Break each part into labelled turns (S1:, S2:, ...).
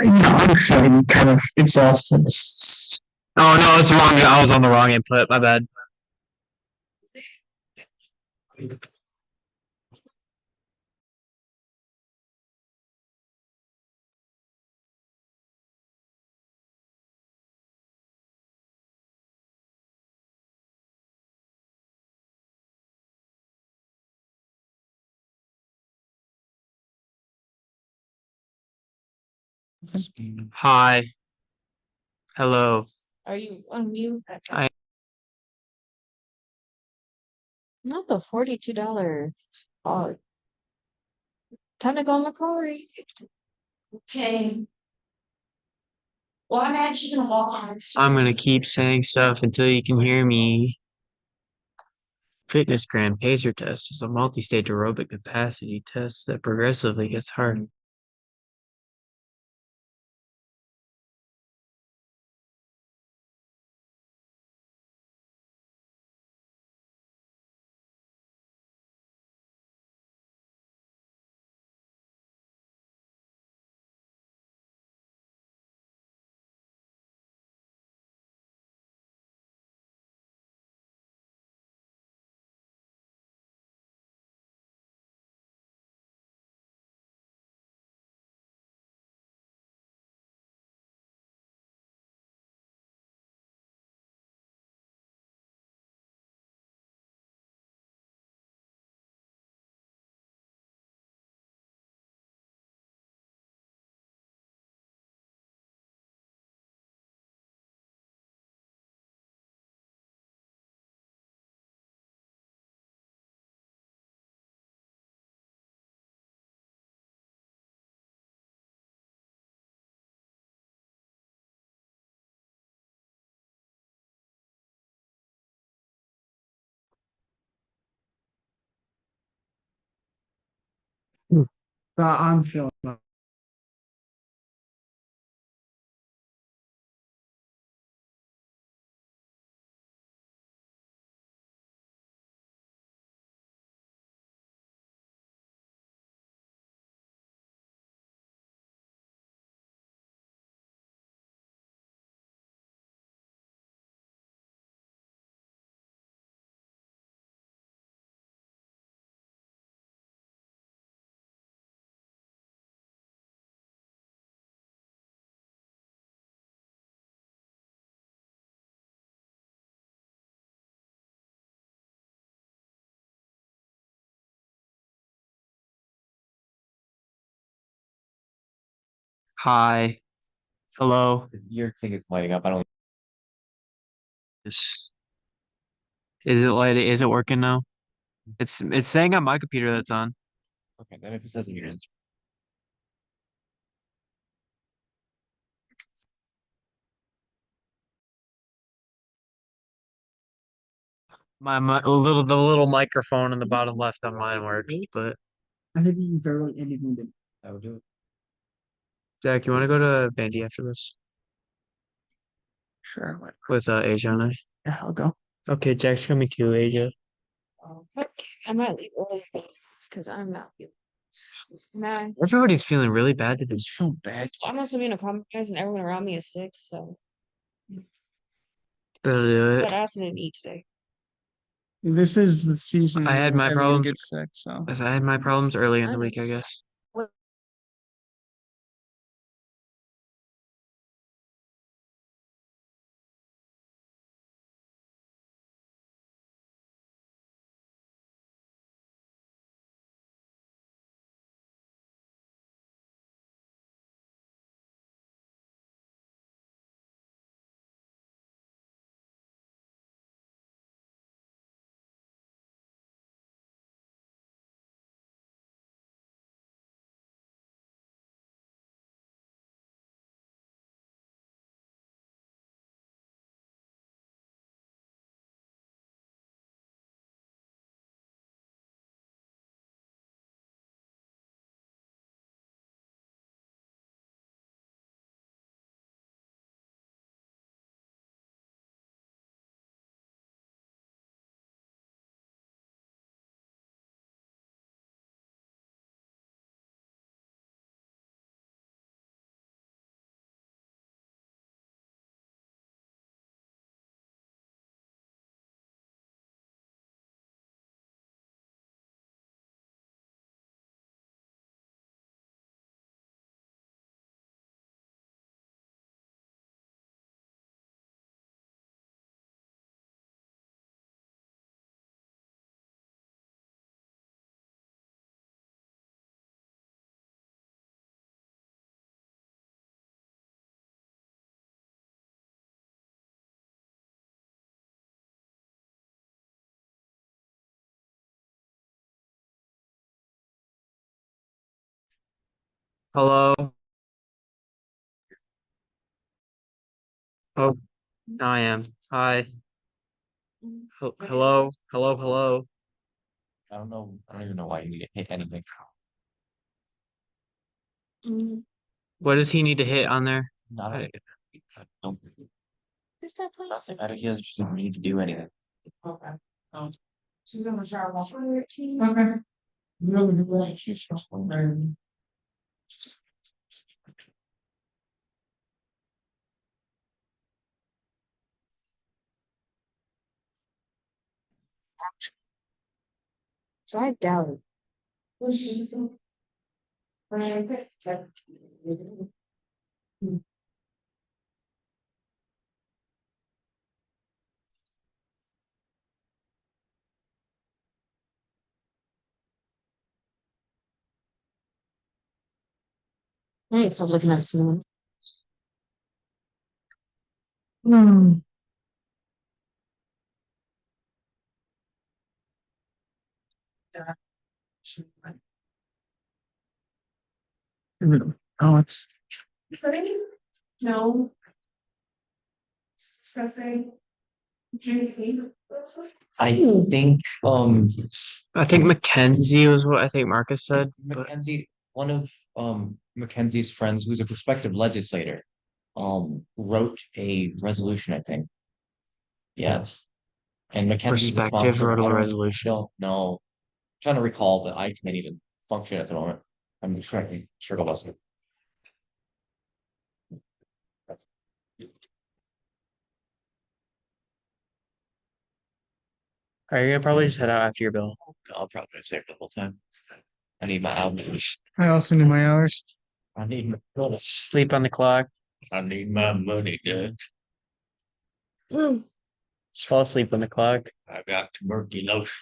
S1: I'm feeling kind of exhausted.
S2: Oh no, it's wrong. I was on the wrong input. My bad. Hi. Hello.
S3: Are you on mute?
S2: I
S3: Not the $42. Oh, time to go on Macquarie. Okay. Well, I'm actually gonna walk on.
S2: I'm gonna keep saying stuff until you can hear me. Fitness Gram Pacer test is a multi-stage aerobic capacity test that progressively gets harder.
S1: So I'm feeling.
S2: Hi. Hello.
S4: Your thing is lighting up. I don't.
S2: Is it light? Is it working now? It's saying on my computer that's on.
S4: Okay, then if it says yours,
S2: The little microphone in the bottom left on mine works, but
S1: I think you barely independent.
S4: I would do it.
S2: Jack, you want to go to Bandy after this
S1: Sure, what?
S2: with Asia and I?
S1: Yeah, I'll go.
S2: Okay, Jack's coming too, Asia.
S3: Okay, I might leave early because I'm not feeling. Nah,
S2: Everybody's feeling really bad today.
S1: Just feel bad.
S3: I'm also being a compromise and everyone around me is sick, so.
S2: Better do
S3: But
S2: it.
S3: I also didn't eat today.
S1: This is the season
S2: I had
S1: where
S2: my
S1: everyone
S2: problems.
S1: gets sick, so.
S2: I had my problems early in
S3: I
S2: the
S3: know.
S2: week, I guess. Hello. Oh, I am. Hi. Hello. Hello. Hello.
S4: I don't know. I don't even know why you need to hit anything.
S3: Mm,
S2: What does he need to hit on there?
S4: Not a, no,
S3: just stop playing.
S4: nothing. I don't, he doesn't just need to do anything.
S1: Okay. She's in the shower.
S3: 14.
S1: Okay.
S4: She's just-
S3: So I doubt it. I need to stop looking at someone.
S1: Hmm. Oh, it's
S3: No.
S4: I think,
S2: I think Mackenzie was what I think Marcus said.
S4: Mackenzie, one of, Mackenzie's friends, who's a prospective legislator, wrote a resolution, I think. Yes. And Mackenzie's the
S2: Perspective
S4: sponsor.
S2: wrote a
S4: I
S2: resolution.
S4: don't know. Trying to recall, but I can't even function at the moment. I'm distracted. Circle bus.
S2: Are you gonna probably just head out after your bill?
S4: I'll probably stay the whole time. I need my hours.
S1: I also need my hours.
S4: I need my bonus.
S2: Sleep on the clock.
S4: I need my money, dude.
S2: Just fall asleep on the clock.
S4: I got tuberculosis.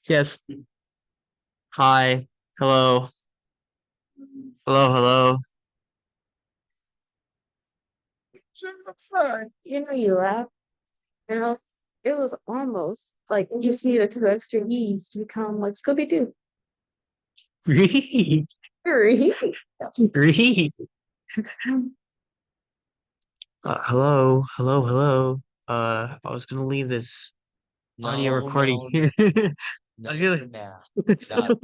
S2: Yes. Hi. Hello. Hello. Hello.
S3: You know you laugh. You know, it was almost like you see the two extra E's to become like Scooby Doo.
S2: Read.
S3: Very.
S2: Read. Hello. Hello. Hello. I was gonna leave this audio recording here.
S4: No,
S2: I feel like-
S4: now. Stop.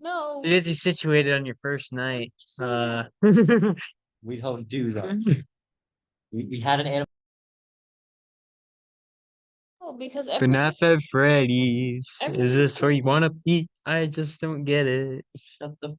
S3: No.
S2: Get you situated on your first night.
S4: We don't do that. We had an animal.
S3: Oh, because
S2: FNAF at Freddy's.
S3: Ever
S2: Is
S3: since-
S2: this where you wanna be? I just don't get it.
S4: Shut the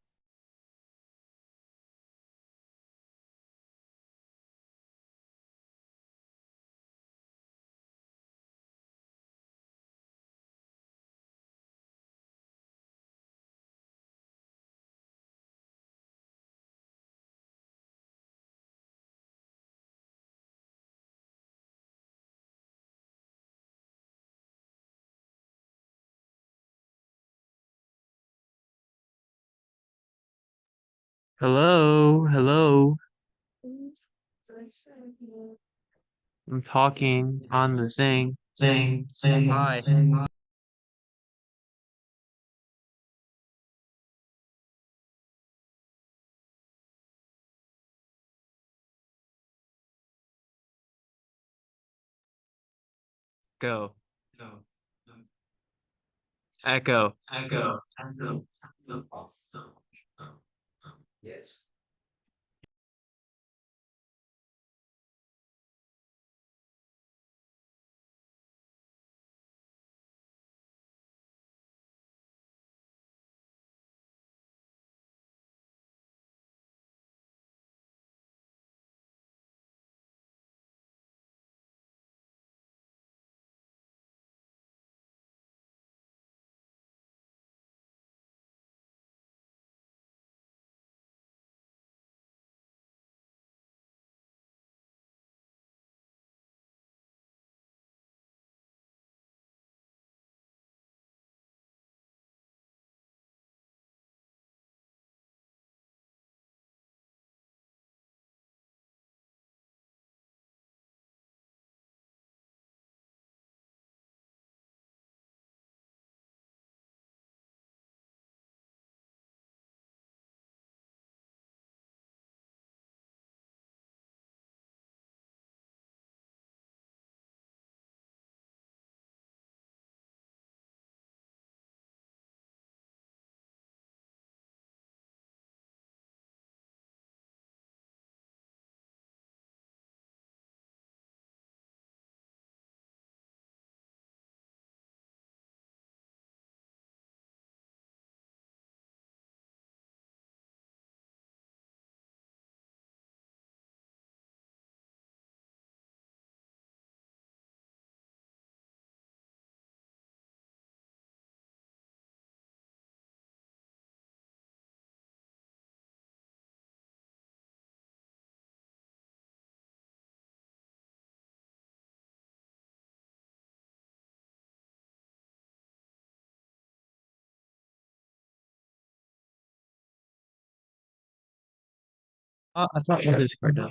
S2: Hello. Hello. I'm talking on the thing. Hi. Go. Echo.
S4: Yes.
S2: I thought Discord now.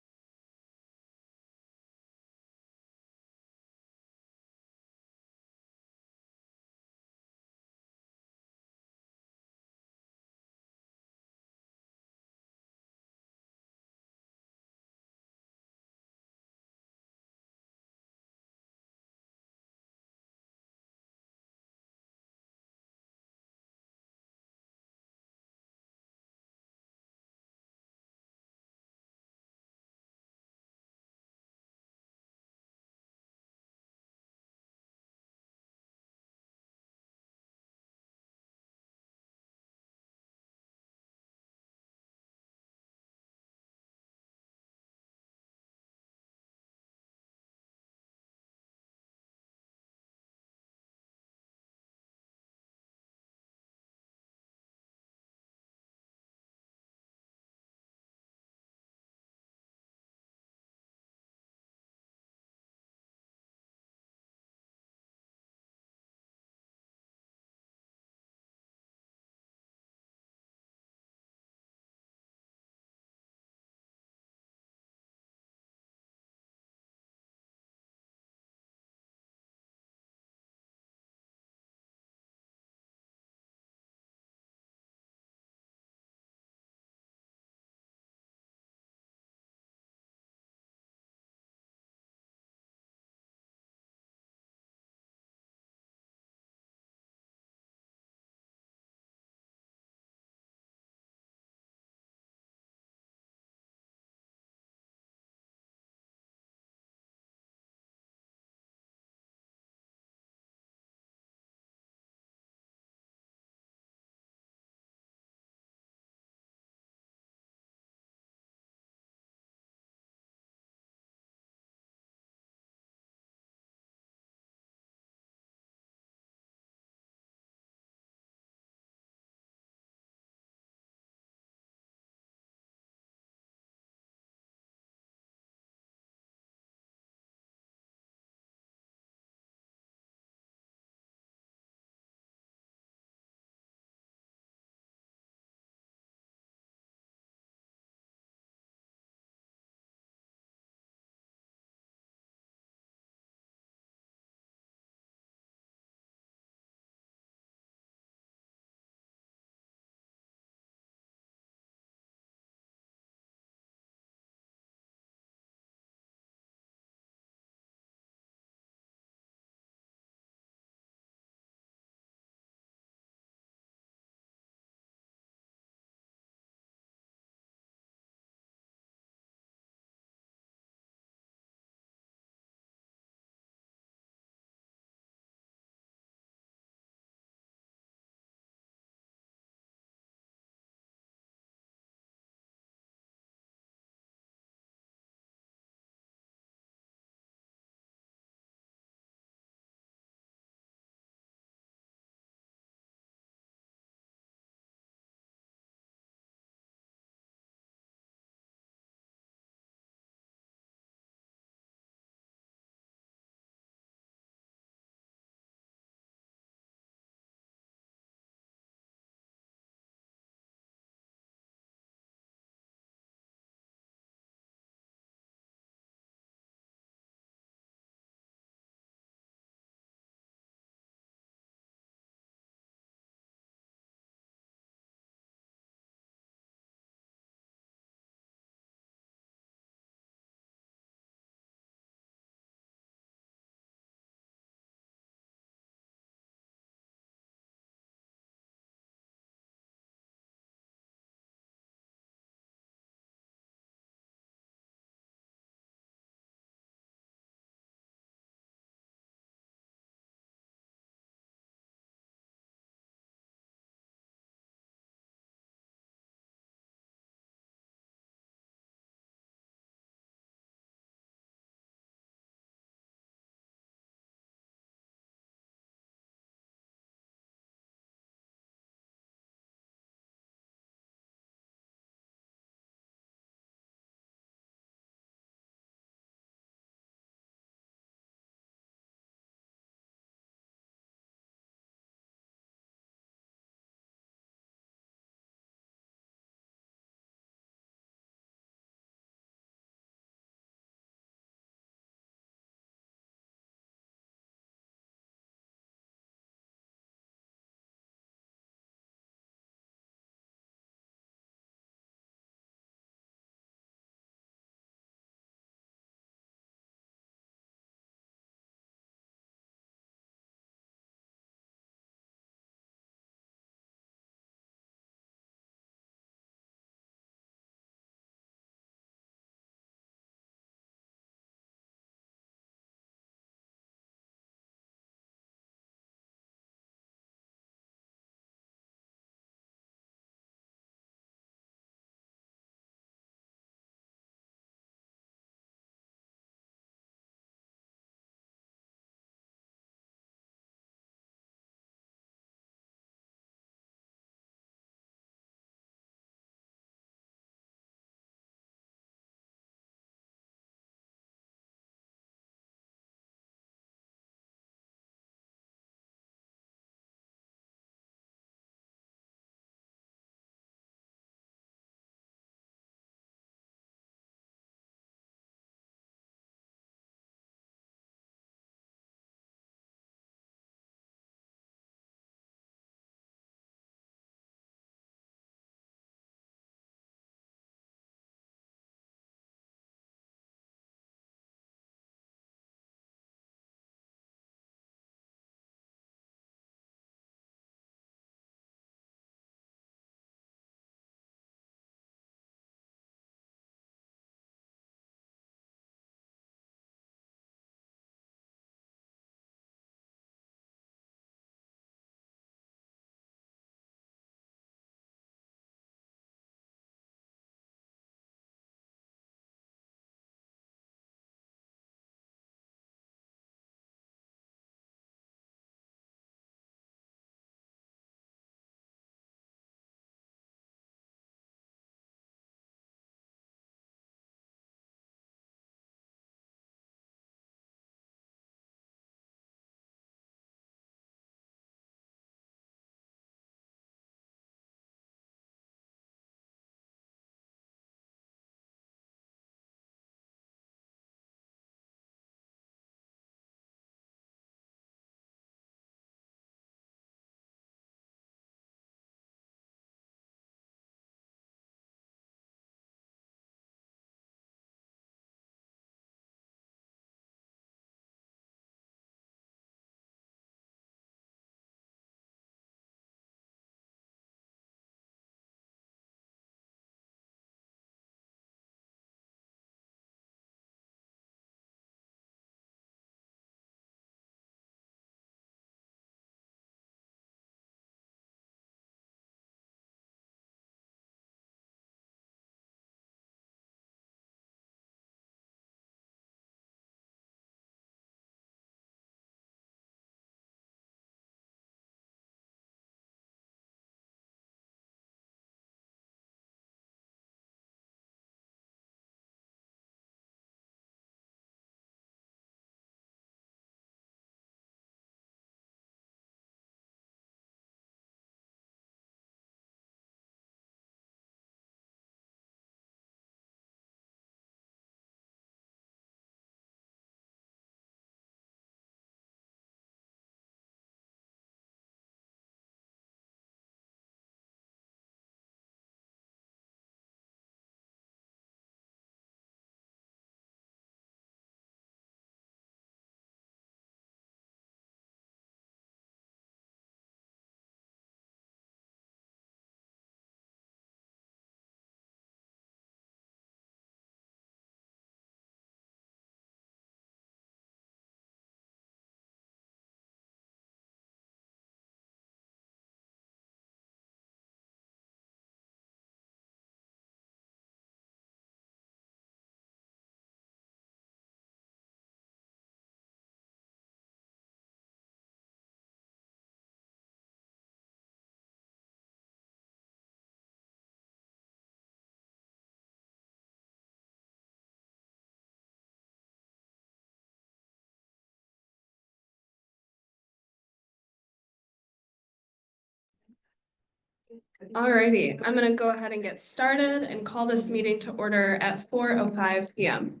S5: Alrighty, I'm gonna go ahead and get started and call this meeting to order at 4:05 PM.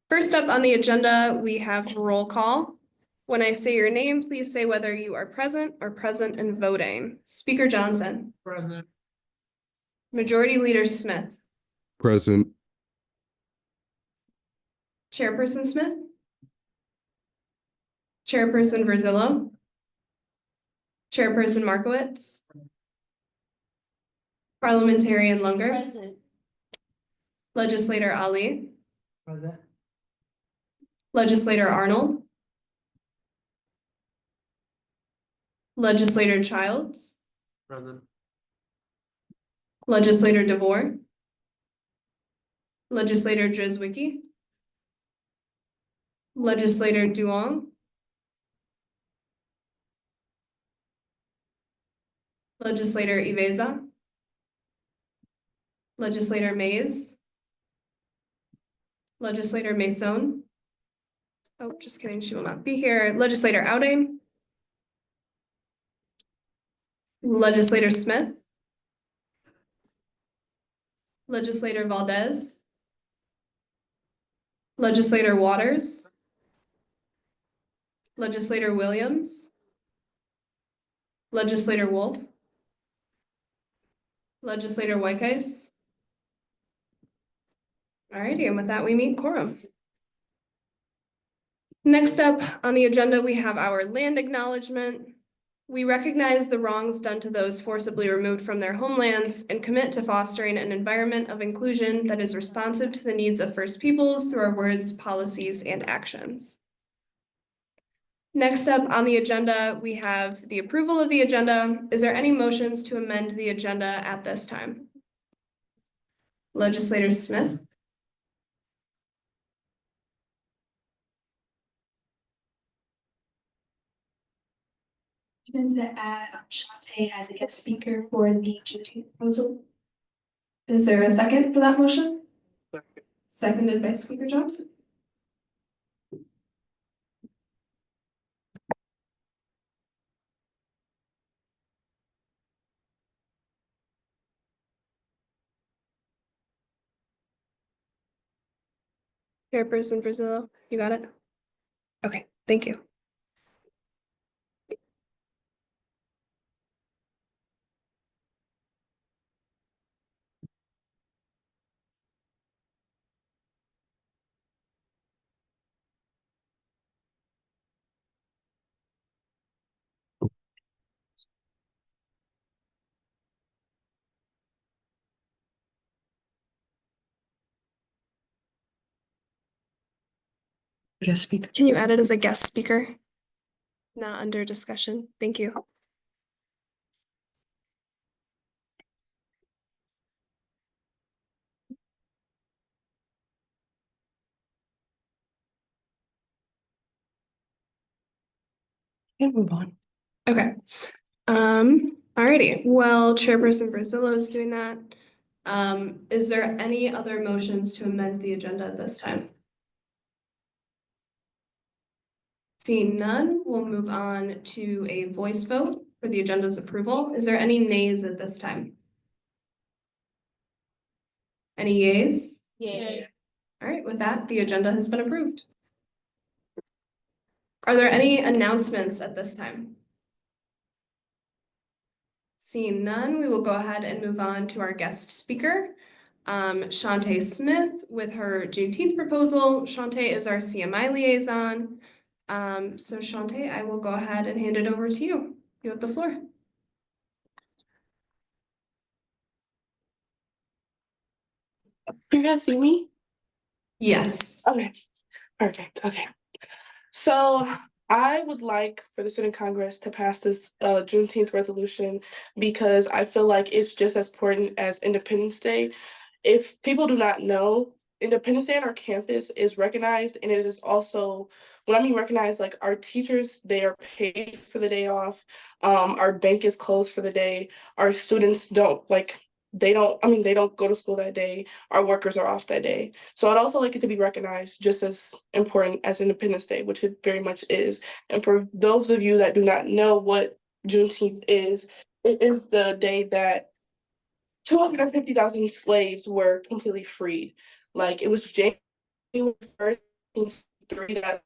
S5: First up on the agenda, we have roll call. When I say your name, please say whether you are present or present and voting. Speaker Johnson,
S1: President.
S5: Majority Leader Smith,
S6: Present.
S5: Chairperson Smith, Chairperson Verzillo, Chairperson Markowitz, Parliamentarian Lunger, Legislator Ali,
S1: President.
S5: Legislator Arnold, Legislator Childs,
S1: President.
S5: Legislator DeVore, Legislator Drizwicki, Legislator Duong, Legislator Iveza, Legislator Mays, Legislator Mason. Oh, just kidding, she will not be here. Legislator Outing, Legislator Smith, Legislator Valdez, Legislator Waters, Legislator Williams, Legislator Wolf, Legislator Whiteheis. Alrighty, and with that, we meet quorum. Next up on the agenda, we have our land acknowledgement. We recognize the wrongs done to those forcibly removed from their homelands and commit to fostering an environment of inclusion that is responsive to the needs of First Peoples through our words, policies, and actions. Next up on the agenda, we have the approval of the agenda. Is there any motions to amend the agenda at this time? Legislator Smith,
S7: To add Shantae as a guest speaker for the Juneteenth proposal.
S5: is there a second for that motion? Seconded by Speaker Johnson. Chairperson Brazillo, you got it? Okay, thank you.
S1: Yes, speaker.
S5: Can you add it as a guest speaker? Not under discussion. Thank you.
S1: Can't move on.
S5: Okay. Alrighty. Well, Chairperson Brazillo is doing that. Is there any other motions to amend the agenda at this time? Seeing none, we'll move on to a voice vote for the agenda's approval. Is there any nays at this time? Any yays?
S7: Yay.
S5: All right, with that, the agenda has been approved. Are there any announcements at this time? Seeing none, we will go ahead and move on to our guest speaker, Shantae Smith with her Juneteenth proposal. Shantae is our CMI liaison. So Shantae, I will go ahead and hand it over to you. You have the floor.
S8: You guys see me?
S5: Yes.
S8: Okay, perfect. Okay. So I would like for the Student Congress to pass this Juneteenth resolution because I feel like it's just as important as Independence Day. If people do not know, Independence Day on our campus is recognized, and it is also, when I mean recognized, like our teachers, they are paid for the day off. Our bank is closed for the day. Our students don't they don't go to school that day. Our workers are off that day. So I'd also like it to be recognized just as important as Independence Day, which it very much is. And for those of you that do not know what Juneteenth is, it is the day that 250,000 slaves were completely freed. Like it was January 1st, 1963 that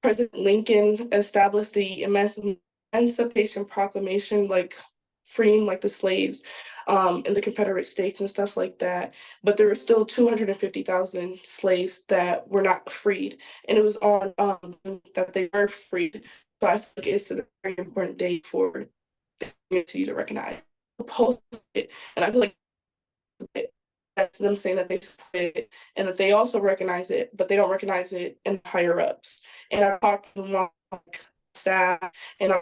S8: President Lincoln established the Emancipation Proclamation, like freeing like the slaves in the Confederate States and stuff like that. But there were still 250,000 slaves that were not freed, and it was on that they were freed. So I feel like it's a very important day for the community to recognize. Post it, and I feel like that's them saying that they support it and that they also recognize it, but they don't recognize it in higher ups. And I talked to them like staff and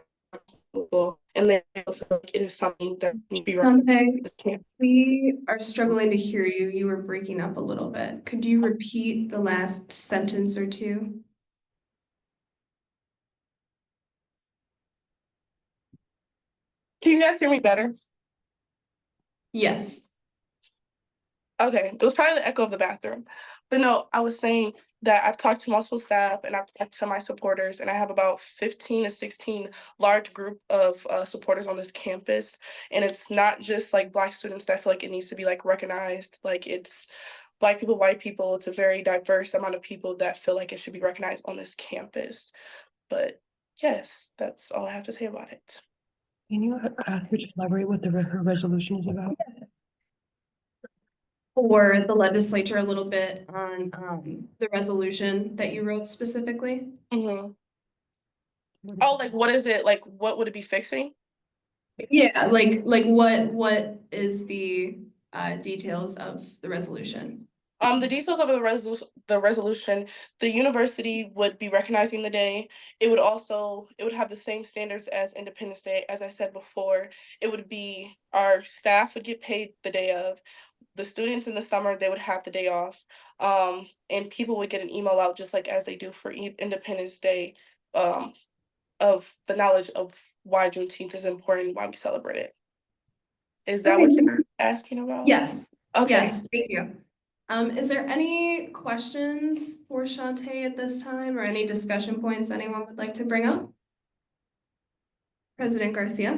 S8: people, and they feel like it is something that needs to be recognized.
S5: Shante, we are struggling to hear you. You were breaking up a little bit. Could you repeat the last sentence or two?
S8: Can you guys hear me better?
S5: Yes.
S8: Okay, it was probably the echo of the bathroom. But no, I was saying that I've talked to multiple staff and I've talked to my supporters, and I have about 15 to 16 large group of supporters on this campus. And it's not just like Black students that I feel like it needs to be like recognized. Like it's Black people, white people. It's a very diverse amount of people that feel like it should be recognized on this campus. But yes, that's all I have to say about it.
S1: Can you elaborate what her resolution is about?
S5: For the legislature a little bit on the resolution that you wrote specifically.
S8: Mhm. Oh, like what is it? Like what would it be fixing?
S5: Yeah, like what is the details of the resolution?
S8: The details of the resolution, the university would be recognizing the day. It would have the same standards as Independence Day. As I said before, it would be our staff would get paid the day of. The students in the summer, they would have the day off. And people would get an email out just like as they do for Independence Day, of the knowledge of why Juneteenth is important, why we celebrate it. Is that what you're asking about?
S5: Yes.
S8: Okay.
S5: Yes, thank you. Is there any questions for Shante at this time or any discussion points anyone would like to bring up? President Garcia?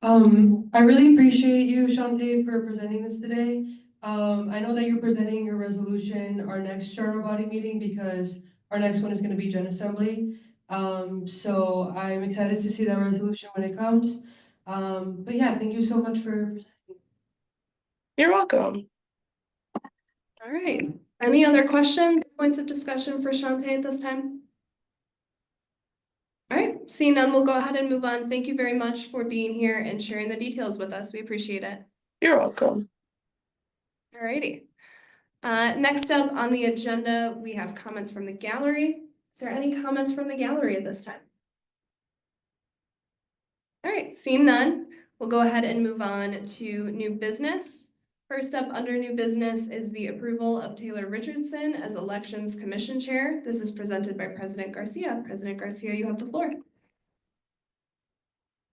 S6: I really appreciate you, Shante, for presenting this today. I know that you're presenting your resolution our next general body meeting because our next one is gonna be Gen Assembly. So I'm excited to see that resolution when it comes. But yeah, thank you so much for presenting.
S8: You're welcome.
S5: All right. Any other questions, points of discussion for Shante at this time? All right, seeing none, we'll go ahead and move on. Thank you very much for being here and sharing the details with us. We appreciate it.
S8: You're welcome.
S5: All righty. Next up on the agenda, we have comments from the gallery. Is there any comments from the gallery at this time? All right, seeing none, we'll go ahead and move on to new business. First up under new business is the approval of Taylor Richardson as Elections Commission Chair. This is presented by President Garcia. President Garcia, you have the floor.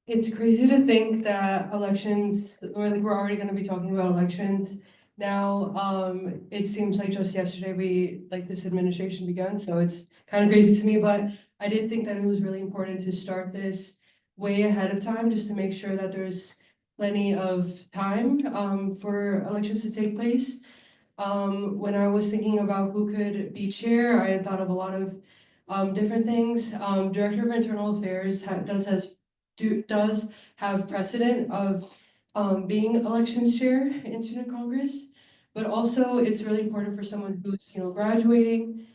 S6: It's crazy to think that elections, or like we're already gonna be talking about elections now. It seems like just yesterday this administration began, so it's kind of crazy to me, but I did think that it was really important to start this way ahead of time, just to make sure that there's plenty of time for elections to take place. When I was thinking about who could be chair, I had thought of a lot of different things. Director of Internal Affairs does have precedent of being elections chair in student congress, but also it's really important for someone who's graduating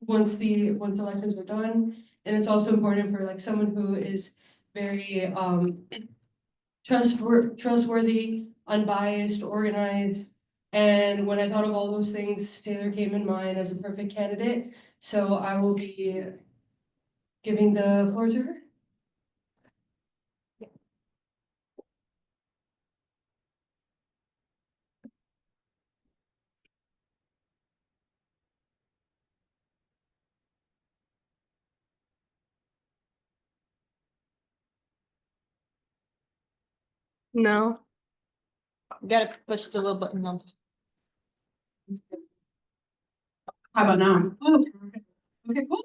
S6: once elections are done, and it's also important for like someone who is very trustworthy, unbiased, organized. And when I thought of all those things, Taylor came in mind as a perfect candidate. So I will be giving the floor to her.
S5: No.
S9: Gotta push the little button on.
S1: How about now? Oh, okay, cool.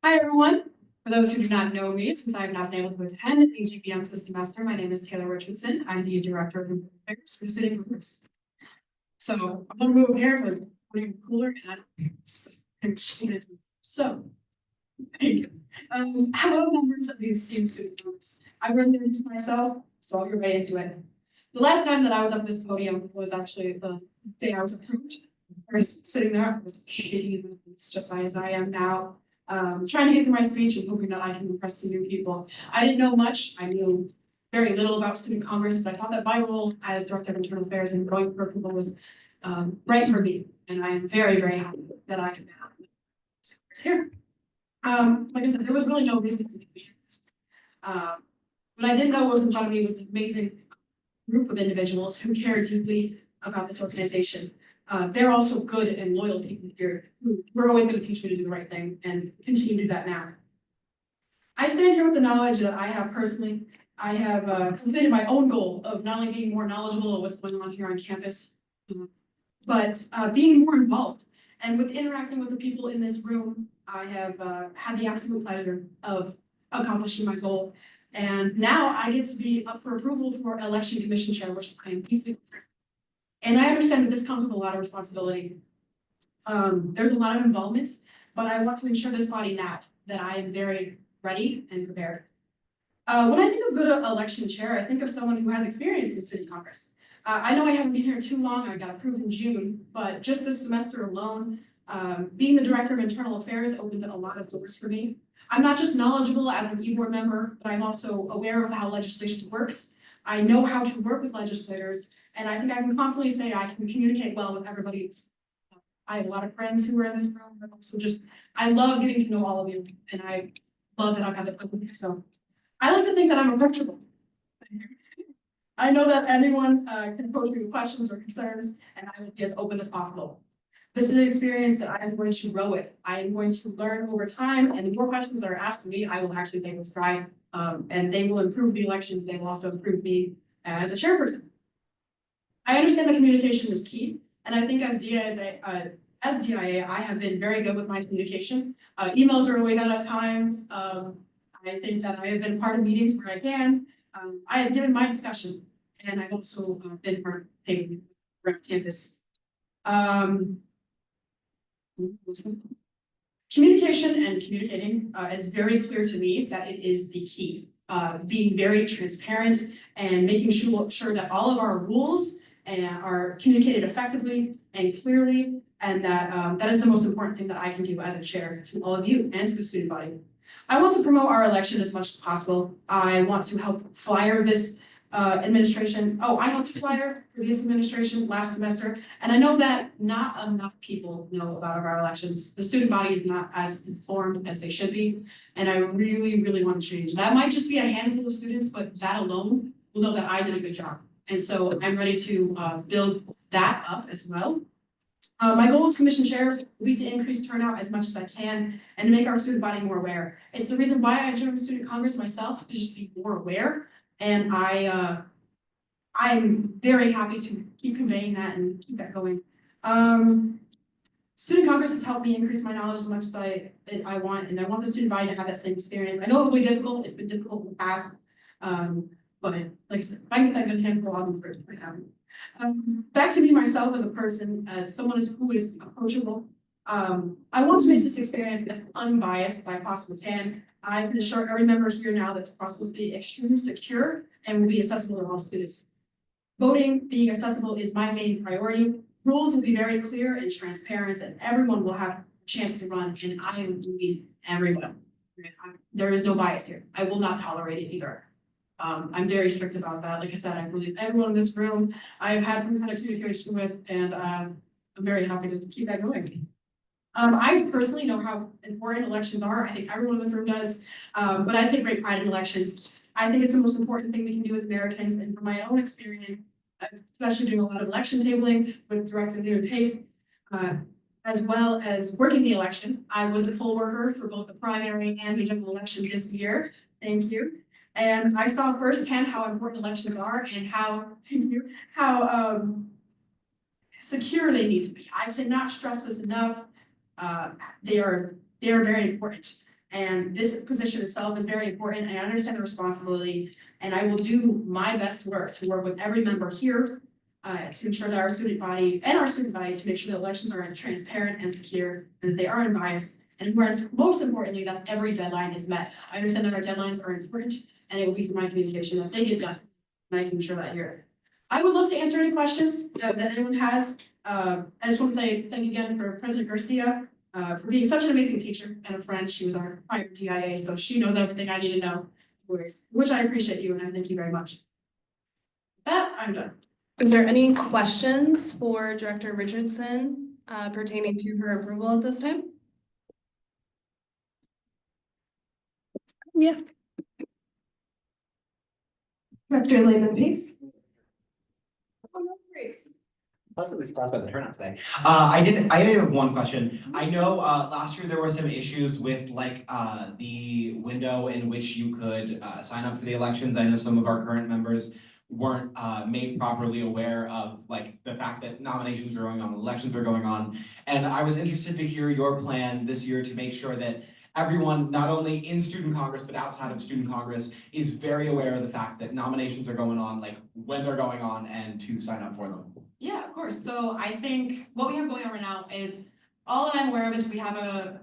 S1: Hi, everyone.
S10: For those who do not know me, since I have not been able to attend AGBMs this semester, my name is Taylor Richardson. I'm the Director of Employment Affairs for Student Congress. So I'm gonna move here because it's putting cooler and so. Hello, members of the esteemed student Congress. I've written it into myself, so I'll get right into it. The last time that I was up this podium was actually the day I was approved. I was sitting there, I was shaking, it's just as I am now. Trying to get through my speech and hoping that I can impress some new people. I didn't know much. I knew very little about Student Congress, but I thought that my role as Director of Internal Affairs and growing for people was right for me. And I am very, very happy that I am now here. Like I said, there was really no reason to be here. What I did know was in front of me was an amazing group of individuals who care deeply about this organization. They're also good and loyal people here who were always going to teach me to do the right thing and continue to do that now. I stand here with the knowledge that I have personally. I have completed my own goal of not only being more knowledgeable of what's going on here on campus, but being more involved. And with interacting with the people in this room, I have had the absolute pleasure of accomplishing my goal. And now I get to be up for approval for election commission chair, which I am deeply grateful. And I understand that this comes with a lot of responsibility. There's a lot of involvement, but I want to ensure this body now that I am very ready and prepared. When I think of good election chair, I think of someone who has experience in Student Congress. I know I haven't been here too long, I got approved in June, but just this semester alone, being the Director of Internal Affairs opened a lot of doors for me. I'm not just knowledgeable as an e-board member, but I'm also aware of how legislation works. I know how to work with legislators, and I think I can confidently say I can communicate well with everybody. I have a lot of friends who are in this room, but also just, I love getting to know all of you, and I love that I've had the privilege. So I like to think that I'm approachable. I know that anyone can approach me with questions or concerns, and I will be as open as possible. This is an experience that I am going to grow with. I am going to learn over time, and the more questions that are asked of me, I will actually take with pride, and they will improve the election. They will also improve me as a chairperson. I understand that communication is key, and I think as DIA, I have been very good with my communication. Emails are always out at times. I think that I have been part of meetings where I can. I have given my discussion, and I've also been part of taking around campus. Communication and communicating is very clear to me that it is the key. Being very transparent and making sure that all of our rules are communicated effectively and clearly, and that that is the most important thing that I can do as a chair to all of you and to the student body. I want to promote our election as much as possible. I want to help flyer this administration. Oh, I helped flyer for this administration last semester, and I know that not enough people know about our elections. The student body is not as informed as they should be, and I really, really want to change. That might just be a handful of students, but that alone will know that I did a good job. And so I'm ready to build that up as well. My goal as commission chair will be to increase turnout as much as I can and to make our student body more aware. It's the reason why I joined Student Congress myself, to just be more aware. And I'm very happy to keep conveying that and keep that going. Student Congress has helped me increase my knowledge as much as I want, and I want the student body to have that same experience. I know it will be difficult, it's been difficult in the past, but like I said, if I get that good handful, I'll be first. Back to me myself as a person, as someone who is approachable. I want to make this experience as unbiased as I possibly can. I can assure every member here now that the process will be extremely secure and will be accessible to all students. Voting being accessible is my main priority. Rules will be very clear and transparent, and everyone will have a chance to run, and I am doing everyone. There is no bias here. I will not tolerate it either. I'm very strict about that. Like I said, I believe everyone in this room I've had some kind of communication with, and I'm very happy to keep that going. I personally know how important elections are. I think everyone in this room does, but I take great pride in elections. I think it's the most important thing we can do as Americans, and from my own experience, especially doing a lot of election tabling with Director David Pace, as well as working the election. I was a poll worker for both the primary and the general election this year. Thank you. And I saw firsthand how important elections are and how, secure they need to be. I cannot stress this enough. They are very important. And this position itself is very important, and I understand the responsibility, and I will do my best work to work with every member here to ensure that our student body to make sure that elections are transparent and secure, and that they are unbiased, and most importantly, that every deadline is met. I understand that our deadlines are important, and it will be through my communication that they get done, and I can ensure that here. I would love to answer any questions that anyone has. I just want to say thank you again for President Garcia for being such an amazing teacher and a friend. She was our prior DIA, so she knows everything I need to know, which I appreciate you, and I thank you very much. With that, I'm done.
S5: Is there any questions for Director Richardson pertaining to her approval at this time? Yeah. Director Lehman Pace. Oh, no worries.
S11: Pleasantly surprised by the turnout today. I did have one question. I know last year there were some issues with like the window in which you could sign up for the elections. I know some of our current members weren't made properly aware of like the fact that nominations were going on, elections were going on. And I was interested to hear your plan this year to make sure that everyone, not only in Student Congress, but outside of Student Congress, is very aware of the fact that nominations are going on, like when they're going on, and to sign up for them.
S10: Yeah, of course. So I think what we have going on right now is, all that I'm aware of is we have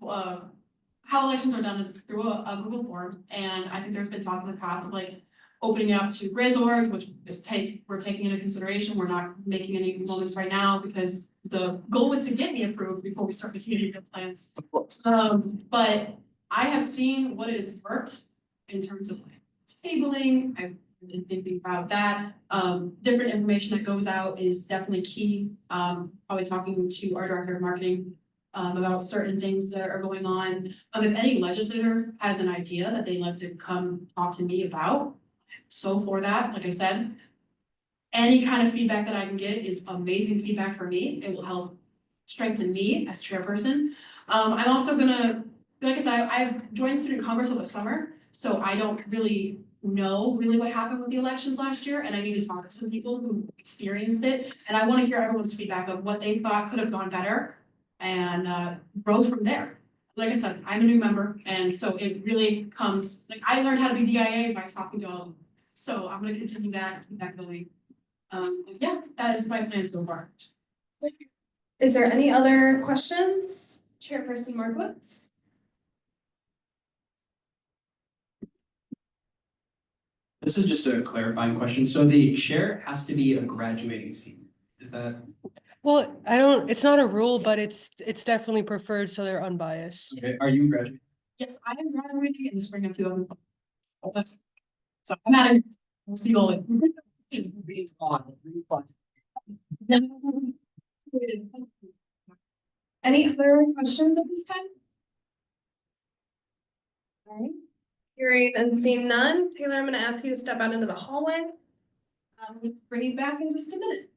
S10: how elections are done is through a Google form. And I think there's been talk in the past of like opening it up to Grizz orgs, which is we're taking into consideration. We're not making any enrollments right now because the goal was to get me approved before we start making any plans.
S11: Of course.
S10: But I have seen what is worked in terms of like tabling. I've been thinking about that. Different information that goes out is definitely key. Probably talking to our director of marketing about certain things that are going on. If any legislator has an idea that they'd like to come talk to me about, so for that, like I said, any kind of feedback that I can get is amazing feedback for me. It will help strengthen me as chairperson. I'm also gonna, like I said, I've joined Student Congress over the summer, so I don't really know what happened with the elections last year, and I need to talk to some people who experienced it, and I want to hear everyone's feedback of what they thought could have gone better, and grow from there. Like I said, I'm a new member, and so it really comes, like I learned how to be DIA by talking to all of them. So I'm gonna continue that, keep that going. Yeah, that is my plan so far.
S5: Is there any other questions? Chairperson Markowitz?
S12: This is just a clarifying question. So the chair has to be a graduating senior. Is that?
S6: Well, it's not a rule, but it's definitely preferred, so they're unbiased.
S12: Okay, are you graduating?
S10: Yes, I am graduating in the spring of 2012. So I'm at a, we'll see you all.
S5: Any other questions at this time? All right, hearing and seeing none, Taylor, I'm gonna ask you to step out into the hallway. We'll bring you back in just a minute.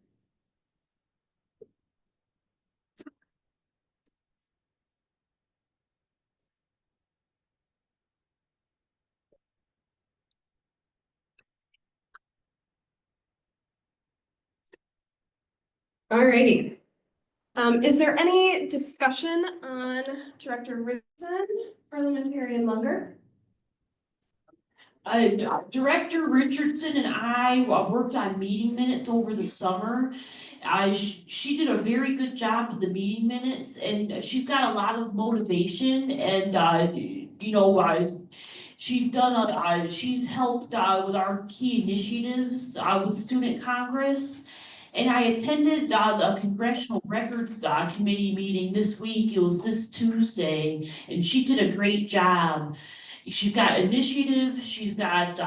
S5: Alrighty. Is there any discussion on Director Richardson, Parliamentarian Munger?
S13: Director Richardson and I worked on meeting minutes over the summer. She did a very good job with the meeting minutes, and she's got a lot of motivation, and she's done she's helped with our key initiatives with Student Congress. And I attended the Congressional Records Committee meeting this week. It was this Tuesday, and she did a great job. She's got initiative, she's got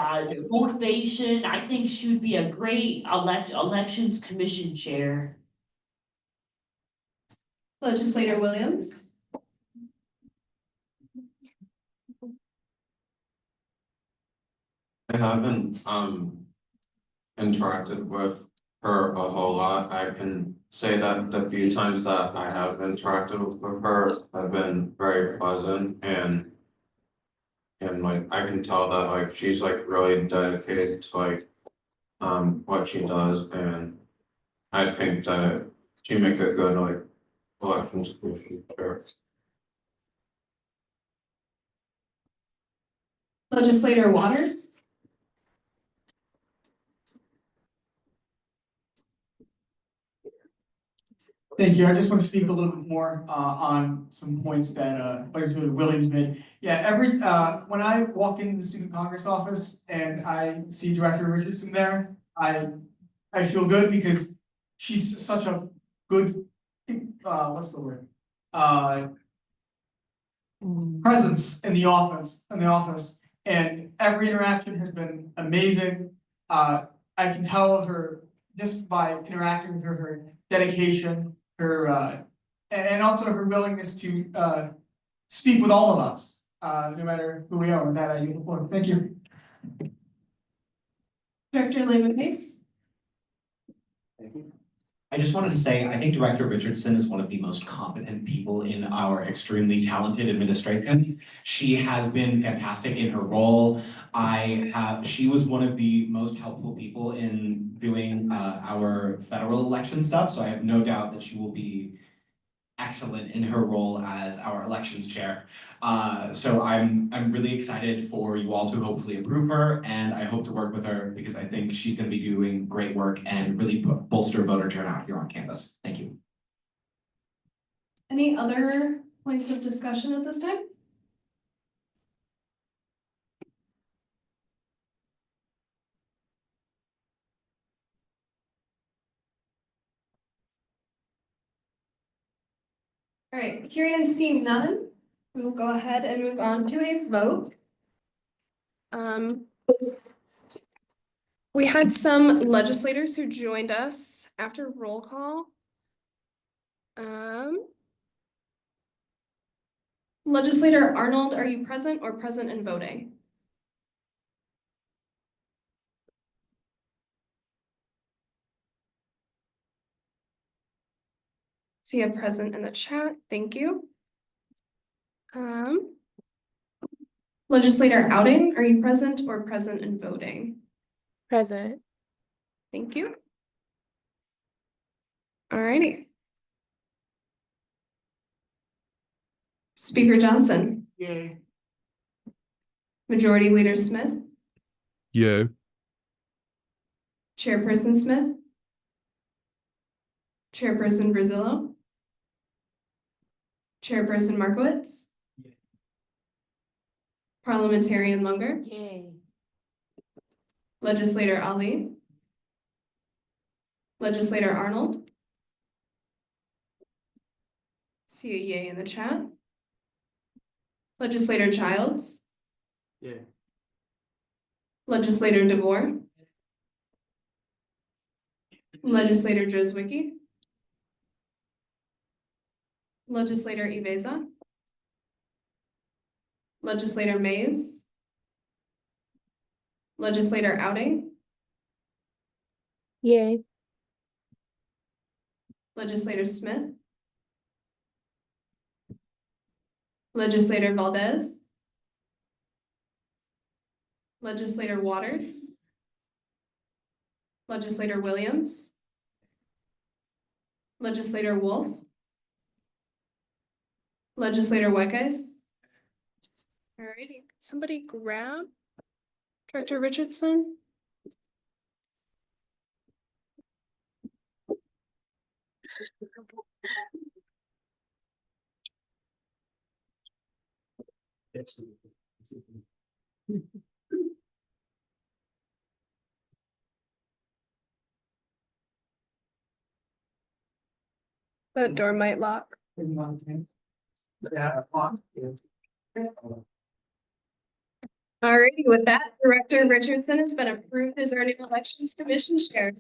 S13: motivation. I think she would be a great elections commission chair.
S5: Legislator Williams?
S14: I haven't interacted with her a whole lot. I can say that the few times that I have interacted with her have been very pleasant, and like I can tell that like she's like really dedicated to like what she does, and I think that she make a good like elections commission chair.
S5: Legislator Waters.
S15: Thank you. I just want to speak a little bit more on some points that Legislator Williams made. Yeah, when I walk into the Student Congress office and I see Director Richardson there, I feel good because she's such a good what's the word? Presence in the office, and every interaction has been amazing. I can tell her just by interacting with her dedication, her and also her willingness to speak with all of us, no matter who we are. With that, I yield the floor. Thank you.
S5: Director Lehman Pace.
S11: I just wanted to say, I think Director Richardson is one of the most competent people in our extremely talented administration. She has been fantastic in her role. She was one of the most helpful people in doing our federal election stuff, so I have no doubt that she will be excellent in her role as our elections chair. So I'm really excited for you all to hopefully approve her, and I hope to work with her because I think she's going to be doing great work and really bolster voter turnout here on campus. Thank you.
S5: Any other points of discussion at this time? All right, hearing and seeing none, we will go ahead and move on to a vote. We had some legislators who joined us after roll call. Legislator Arnold, are you present or present and voting? See a present in the chat, thank you. Legislator Outing, are you present or present and voting?
S8: Present.
S5: Thank you. Alrighty. Speaker Johnson.
S15: Yay.
S5: Majority Leader Smith.
S16: Yeah.
S5: Chairperson Smith. Chairperson Brazillo. Chairperson Markowitz. Parliamentarian Lunger.
S9: Yay.
S5: Legislator Ali. Legislator Arnold. See a yay in the chat. Legislator Childs.
S15: Yeah.
S5: Legislator DeVore. Legislator Joswicki. Legislator Iveza. Legislator Mays. Legislator Outing.
S8: Yay.
S5: Legislator Smith. Legislator Valdez. Legislator Waters. Legislator Williams. Legislator Wolf. Legislator Weckes. Alrighty, somebody grab Director Richardson. That door might lock. Alrighty, with that, Director Richardson has been approved as our new Elections Commission Chair.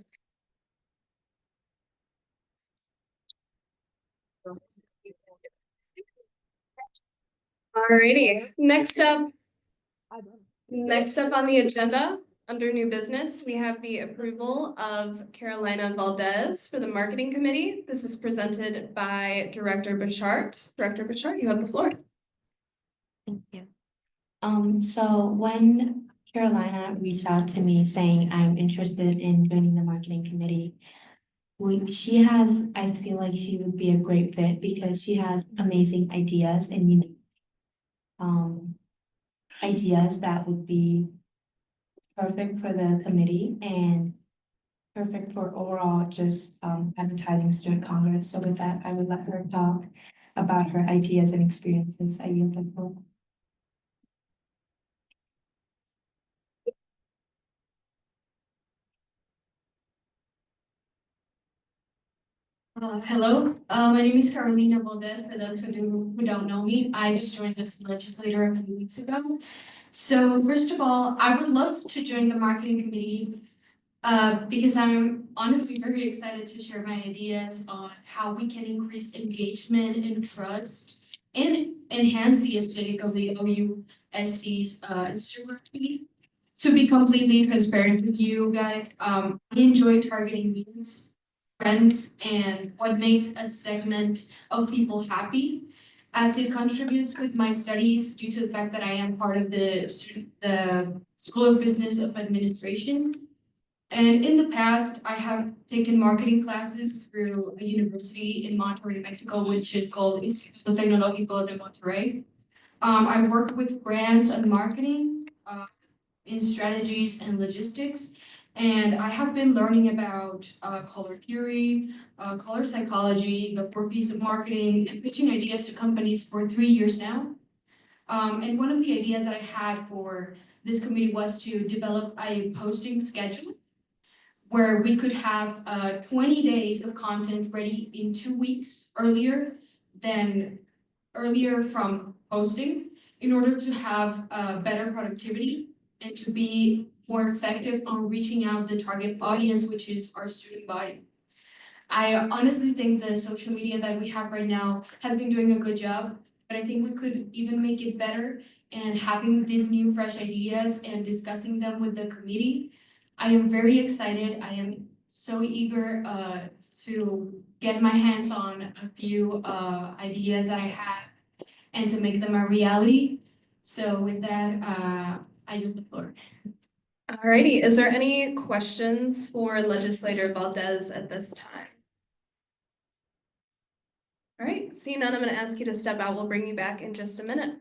S5: Alrighty, next up on the agenda, under new business, we have the approval of Carolina Valdez for the Marketing Committee. This is presented by Director Bichart. Director Bichart, you have the floor.
S17: Thank you. So when Carolina reached out to me saying I'm interested in joining the marketing committee, I feel like she would be a great fit because she has amazing ideas and ideas that would be perfect for the committee and perfect for overall just advertising Student Congress. So with that, I would let her talk about her ideas and experiences. I yield the floor.
S7: Hello, my name is Carolina Valdez. For those who don't know me, I just joined this legislator a few weeks ago. So first of all, I would love to join the marketing committee because I'm honestly very excited to share my ideas on how we can increase engagement and trust and enhance the aesthetic of the OUSC's Instagram feed. To be completely transparent with you guys, I enjoy targeting memes, friends, and what makes a segment of people happy, as it contributes with my studies due to the fact that I am part of the School of Business of Administration. And in the past, I have taken marketing classes through a university in Monterrey, Mexico, which is called Instituto Tecnológico de Monterrey. I worked with brands on marketing, in strategies and logistics. And I have been learning about color theory, color psychology, the 4 Ps of marketing, and pitching ideas to companies for 3 years now. And one of the ideas that I had for this committee was to develop a posting schedule where we could have 20 days of content ready in 2 weeks earlier from posting, in order to have better productivity and to be more effective on reaching out the target audience, which is our student body. I honestly think the social media that we have right now has been doing a good job, but I think we could even make it better, and having these new fresh ideas and discussing them with the committee. I am very excited. I am so eager to get my hands on a few ideas that I have and to make them a reality. So with that, I yield the floor.
S5: Alrighty, is there any questions for Legislator Valdez at this time? All right, seeing none, I'm going to ask you to step out. We'll bring you back in just a minute.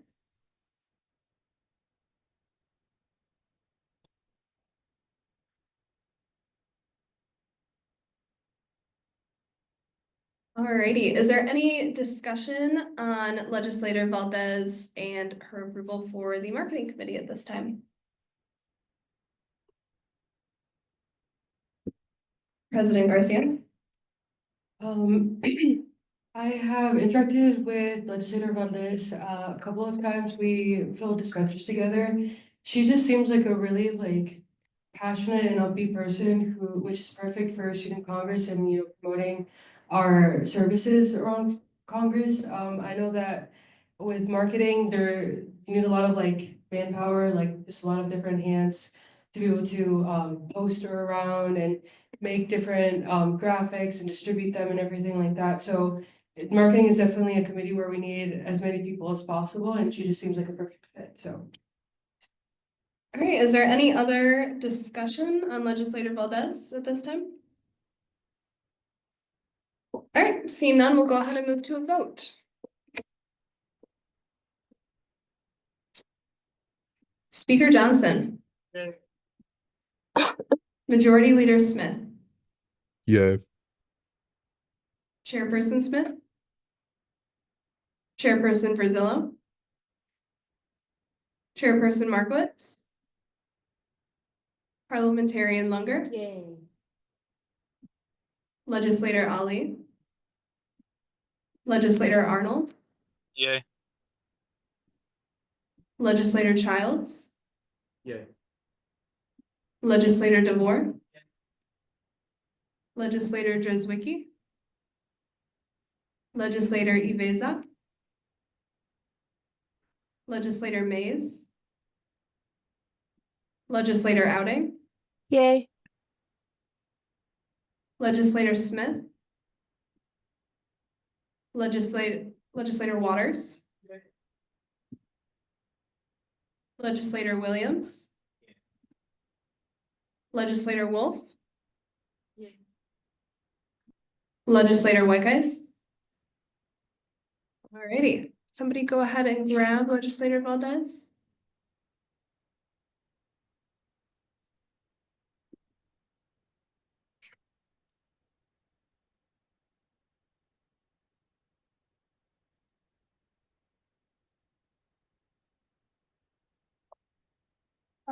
S5: Alrighty, is there any discussion on Legislator Valdez and her approval for the marketing committee at this time? President Garcia?
S6: I have interacted with Legislator Valdez a couple of times. We filled dispatches together. She just seems like a really passionate and upbeat person which is perfect for Student Congress and promoting our services around Congress. I know that with marketing, you need a lot of manpower, just a lot of different hands to be able to poster around and make different graphics and distribute them and everything like that. So marketing is definitely a committee where we need as many people as possible, and she just seems like a perfect fit. So.
S5: All right, is there any other discussion on Legislator Valdez at this time? All right, seeing none, we'll go ahead and move to a vote. Speaker Johnson.
S16: Yay.
S5: Majority Leader Smith.
S16: Yay.
S5: Chairperson Smith. Chairperson Brazillo. Chairperson Markowitz. Parliamentarian Lunger.
S9: Yay.
S5: Legislator Ali. Legislator Arnold.
S16: Yay.
S5: Legislator Childs.
S16: Yay.
S5: Legislator DeVore. Legislator Drzewicki. Legislator Iveza. Legislator Mays. Legislator Outing.
S9: Yay.
S5: Legislator Smith. Legislator Waters.
S16: Yay.
S5: Legislator Williams. Legislator Wolf.
S9: Yay.
S5: Legislator Weikes. Alrighty, somebody go ahead and grab Legislator Valdez.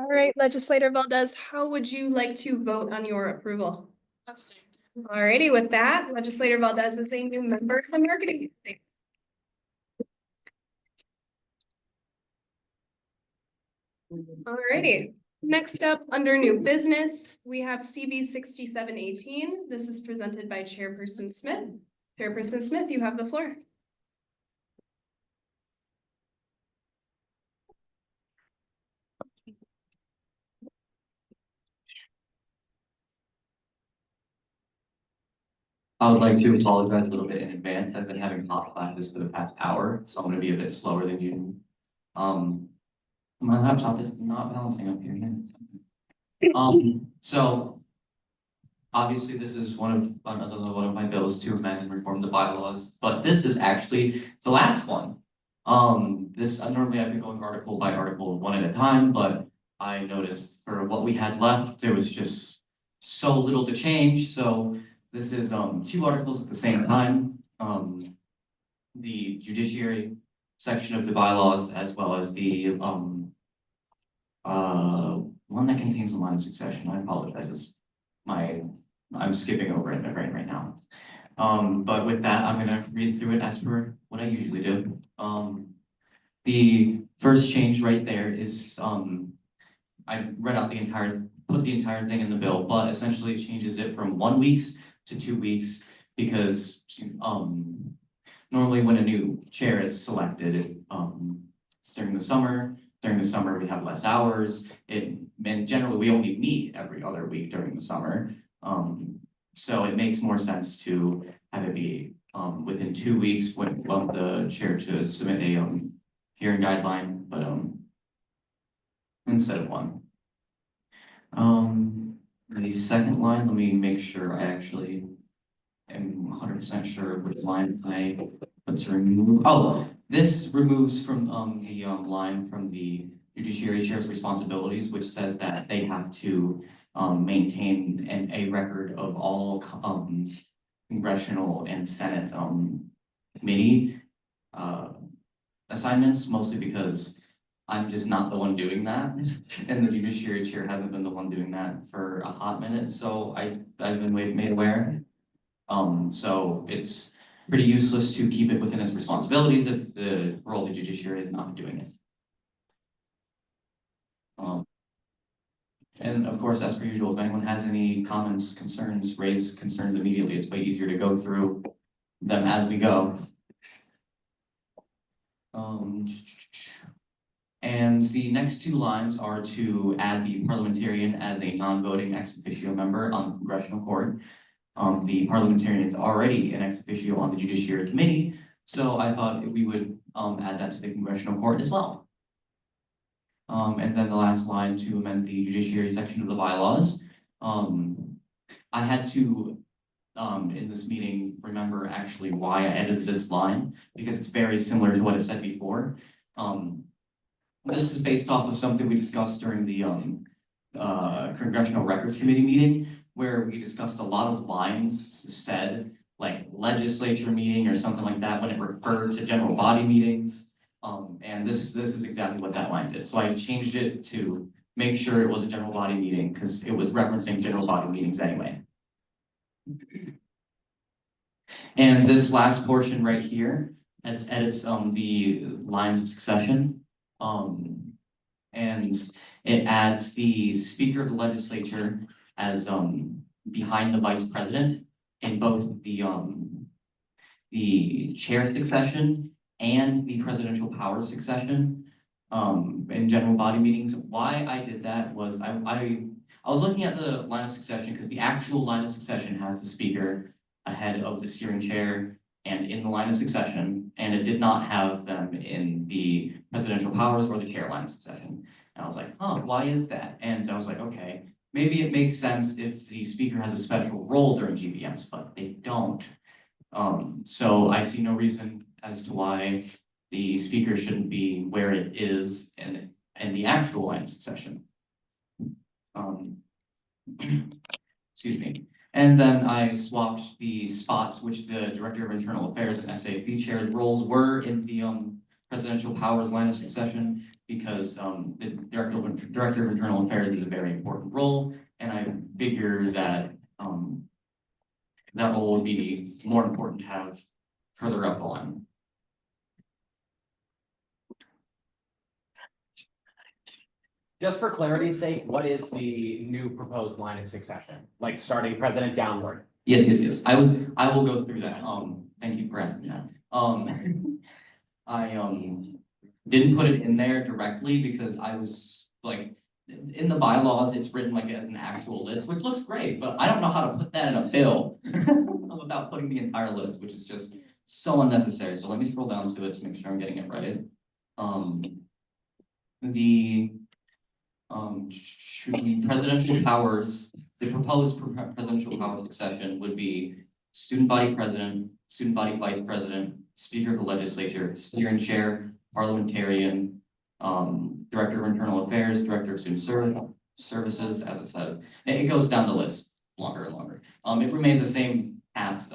S5: All right, Legislator Valdez, how would you like to vote on your approval? Alrighty, with that, Legislator Valdez is a new member of the marketing committee. Alrighty, next up, under new business, we have CB 6718. This is presented by Chairperson Smith. Chairperson Smith, you have the floor.
S18: I would like to apologize a little bit in advance. I've been having hot flashes for the past hour, so I'm gonna be a bit slower than usual. My laptop is not balancing up here yet. So obviously this is one of my bills to amend and reform the bylaws, but this is actually the last one. Normally I've been going article by article, one at a time, but I noticed for what we had left, there was just so little to change, so this is two articles at the same time. The judiciary section of the bylaws as well as the one that contains the line of succession. I apologize. I'm skipping over it in my brain right now. But with that, I'm gonna read through it as per what I usually do. The first change right there is I read out put the entire thing in the bill, but essentially it changes it from 1 week to 2 weeks because normally when a new chair is selected, it's during the summer. During the summer, we have less hours. And generally, we only meet every other week during the summer. So it makes more sense to have it be within 2 weeks when the chair to submit a hearing guideline, but instead of 1. The second line, let me make sure I actually am 100% sure which line I put to remove. Oh, this removes from the line from the judiciary chair's responsibilities, which says that they have to maintain a record of all congressional and Senate committee assignments, mostly because I'm just not the one doing that, and the judiciary chair hasn't been the one doing that for a hot minute, so I've been made aware. So it's pretty useless to keep it within its responsibilities if the role of the judiciary is not doing it. And of course, as per usual, if anyone has any comments, concerns, raise concerns immediately. It's way easier to go through them as we go. And the next 2 lines are to add the parliamentarian as a non-voting ex officio member on the congressional court. The parliamentarian is already an ex officio on the Judiciary Committee, so I thought we would add that to the congressional court as well. And then the last line to amend the judiciary section of the bylaws. I had to, in this meeting, remember actually why I edited this line, because it's very similar to what I said before. This is based off of something we discussed during the Congressional Records Committee meeting, where we discussed a lot of lines said, like legislature meeting or something like that, when it referred to general body meetings. And this is exactly what that line did. So I changed it to make sure it was a general body meeting because it was referencing general body meetings anyway. And this last portion right here, it edits the lines of succession. And it adds the Speaker of the Legislature as behind the Vice President in both the chair succession and the presidential power succession in general body meetings. Why I did that was I was looking at the line of succession because the actual line of succession has the Speaker ahead of the steering chair and in the line of succession, and it did not have them in the presidential powers or the chair line of succession. And I was like, huh, why is that? And I was like, okay, maybe it makes sense if the Speaker has a special role during GBMs, but they don't. So I see no reason as to why the Speaker shouldn't be where it is in the actual line of succession. Excuse me. And then I swapped the spots which the Director of Internal Affairs and SAP chair's roles were in the presidential powers line of succession because the director of internal affairs is a very important role, and I figure that that role would be more important to have further up the line.
S11: Just for clarity's sake, what is the new proposed line of succession? Like starting president downward?
S18: Yes. I will go through that. Thank you for asking that. I didn't put it in there directly because I was like, in the bylaws, it's written like as an actual list, which looks great, but I don't know how to put that in a bill without putting the entire list, which is just so unnecessary. So let me scroll down to it to make sure I'm getting it right. The presidential powers, the proposed presidential powers succession would be student body president, student body vice president, speaker of the legislature, steering chair, parliamentarian, director of internal affairs, director of student services, as it says. It goes down the list longer and longer. It remains the same past,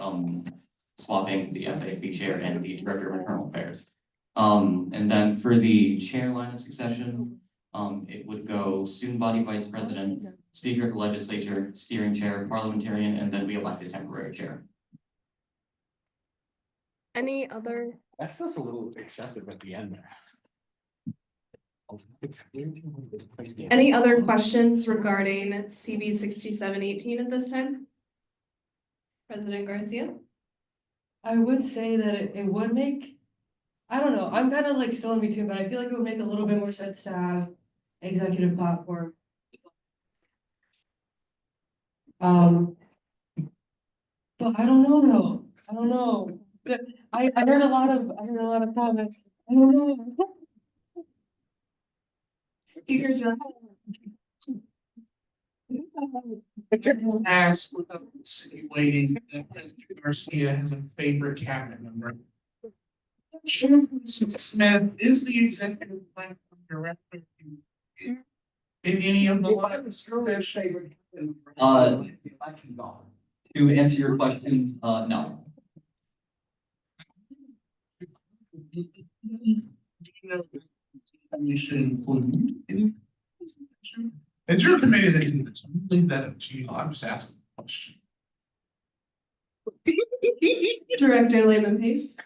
S18: swapping the SAP chair and the director of internal affairs. And then for the chair line of succession, it would go student body vice president, speaker of the legislature, steering chair, parliamentarian, and then we elect a temporary chair.
S5: Any other,
S11: That feels a little excessive at the end there.
S5: any other questions regarding CB 6718 at this time? President Garcia?
S6: I would say that it would make, I don't know, I'm kind of like still in between, but I feel like it would make a little bit more sense to have executive platform. But I don't know though. I don't know. But I heard a lot of comments. I don't know.
S5: Speaker Johnson?
S19: Ask without insinuating that Mr. Garcia has a favorite cabinet member. Chairman Smith is the executive platform director in any of the lines.
S18: To answer your question, no.
S19: It's your committee that can leave that up to you. I'm just asking a question.
S5: Director Lehman Pace?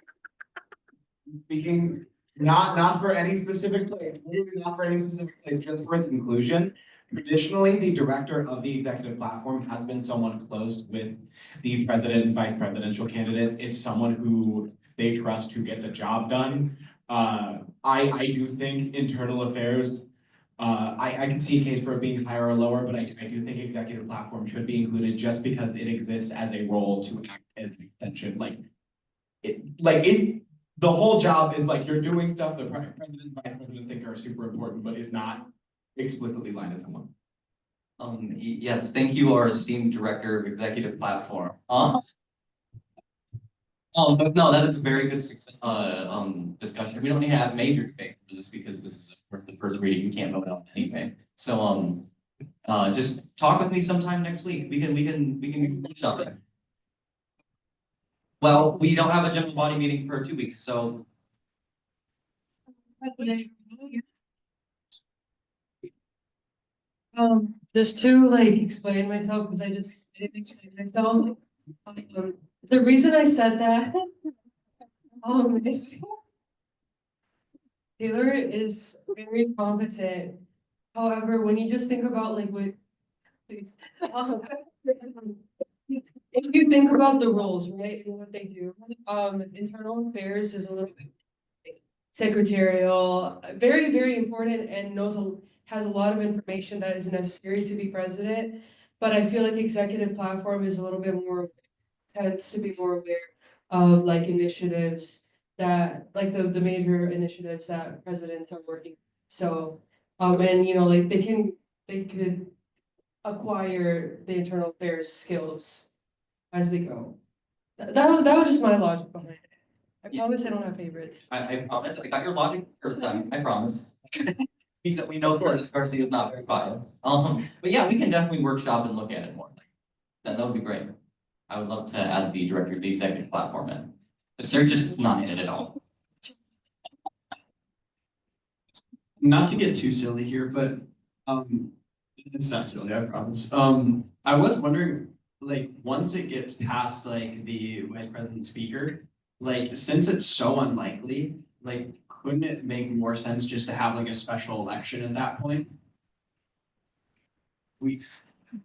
S11: Speaking, not for any specific place, maybe not for any specific place, just for its inclusion. Traditionally, the director of the executive platform has been someone close with the president and vice presidential candidates. It's someone who they trust to get the job done. I do think internal affairs, I can see a case for it being higher or lower, but I do think executive platform should be included just because it exists as a role to act as an extension. The whole job is like you're doing stuff the president and vice president think are super important, but is not explicitly lined as someone.
S18: Yes, thank you, our esteemed director of executive platform. But no, that is a very good discussion. We don't need to have major debate for this because this is the first reading. We can't vote on it anyway. So just talk with me sometime next week. We can finish up it. Well, we don't have a general body meeting for 2 weeks, so.
S6: Just to like explain myself, because I just didn't explain myself. The reason I said that, is Taylor is very competent. However, when you just think about like what, please, if you think about the roles, right, and what they do, internal affairs is a little bit secretarial, very, very important, and has a lot of information that is necessary to be president. But I feel like executive platform is a little bit more, tends to be more aware of like initiatives that, like the major initiatives that presidents are working. So, and you know, like they could acquire the internal affairs skills as they go. That was just my logic behind it. I promise I don't have favorites.
S18: I promise. I got your logic the first time. I promise. We know Garcia is not very biased. But yeah, we can definitely workshop and look at it more. That would be great. I would love to add the director of the executive platform in. But they're just not in it at all.
S12: not to get too silly here, but it's not silly, I promise. I was wondering, like, once it gets past like the vice president speaker, like, since it's so unlikely, like, couldn't it make more sense just to have like a special election at that point?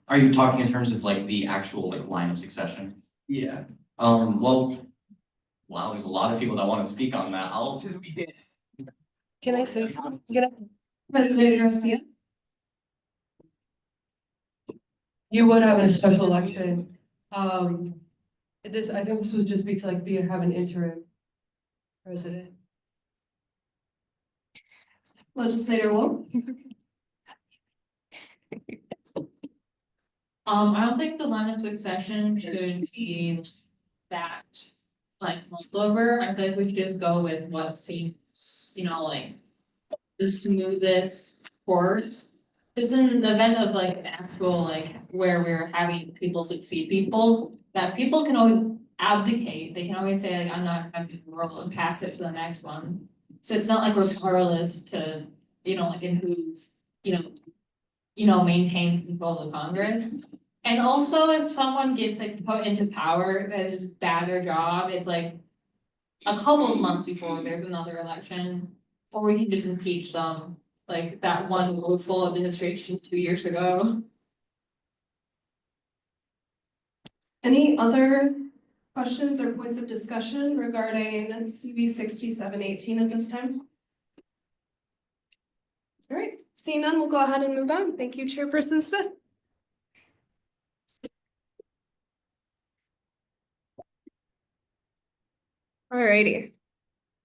S18: Are you talking in terms of like the actual like line of succession?
S12: Yeah.
S18: Well, wow, there's a lot of people that want to speak on that. I'll just be.
S6: Can I say something?
S10: President Garcia?
S6: You would have a special election. I think this would just be to like have an interim president.
S10: Legislator Wolf?
S20: I don't think the line of succession should be that like over. I feel like we should just go with what seems, like the smoothest course. Because in the event of like an actual like where we're having people succeed people, that people can always abdicate. They can always say like I'm not accepting the role and pass it to the next one. So it's not like we're powerless to, like in who, maintain control of the Congress. And also if someone gets like put into power that is bad their job, it's like a couple of months before there's another election, or we can just impeach them, like that one woeful administration 2 years ago.
S5: Any other questions or points of discussion regarding CB 6718 at this time? All right, seeing none, we'll go ahead and move on. Thank you, Chairperson Smith. All righty.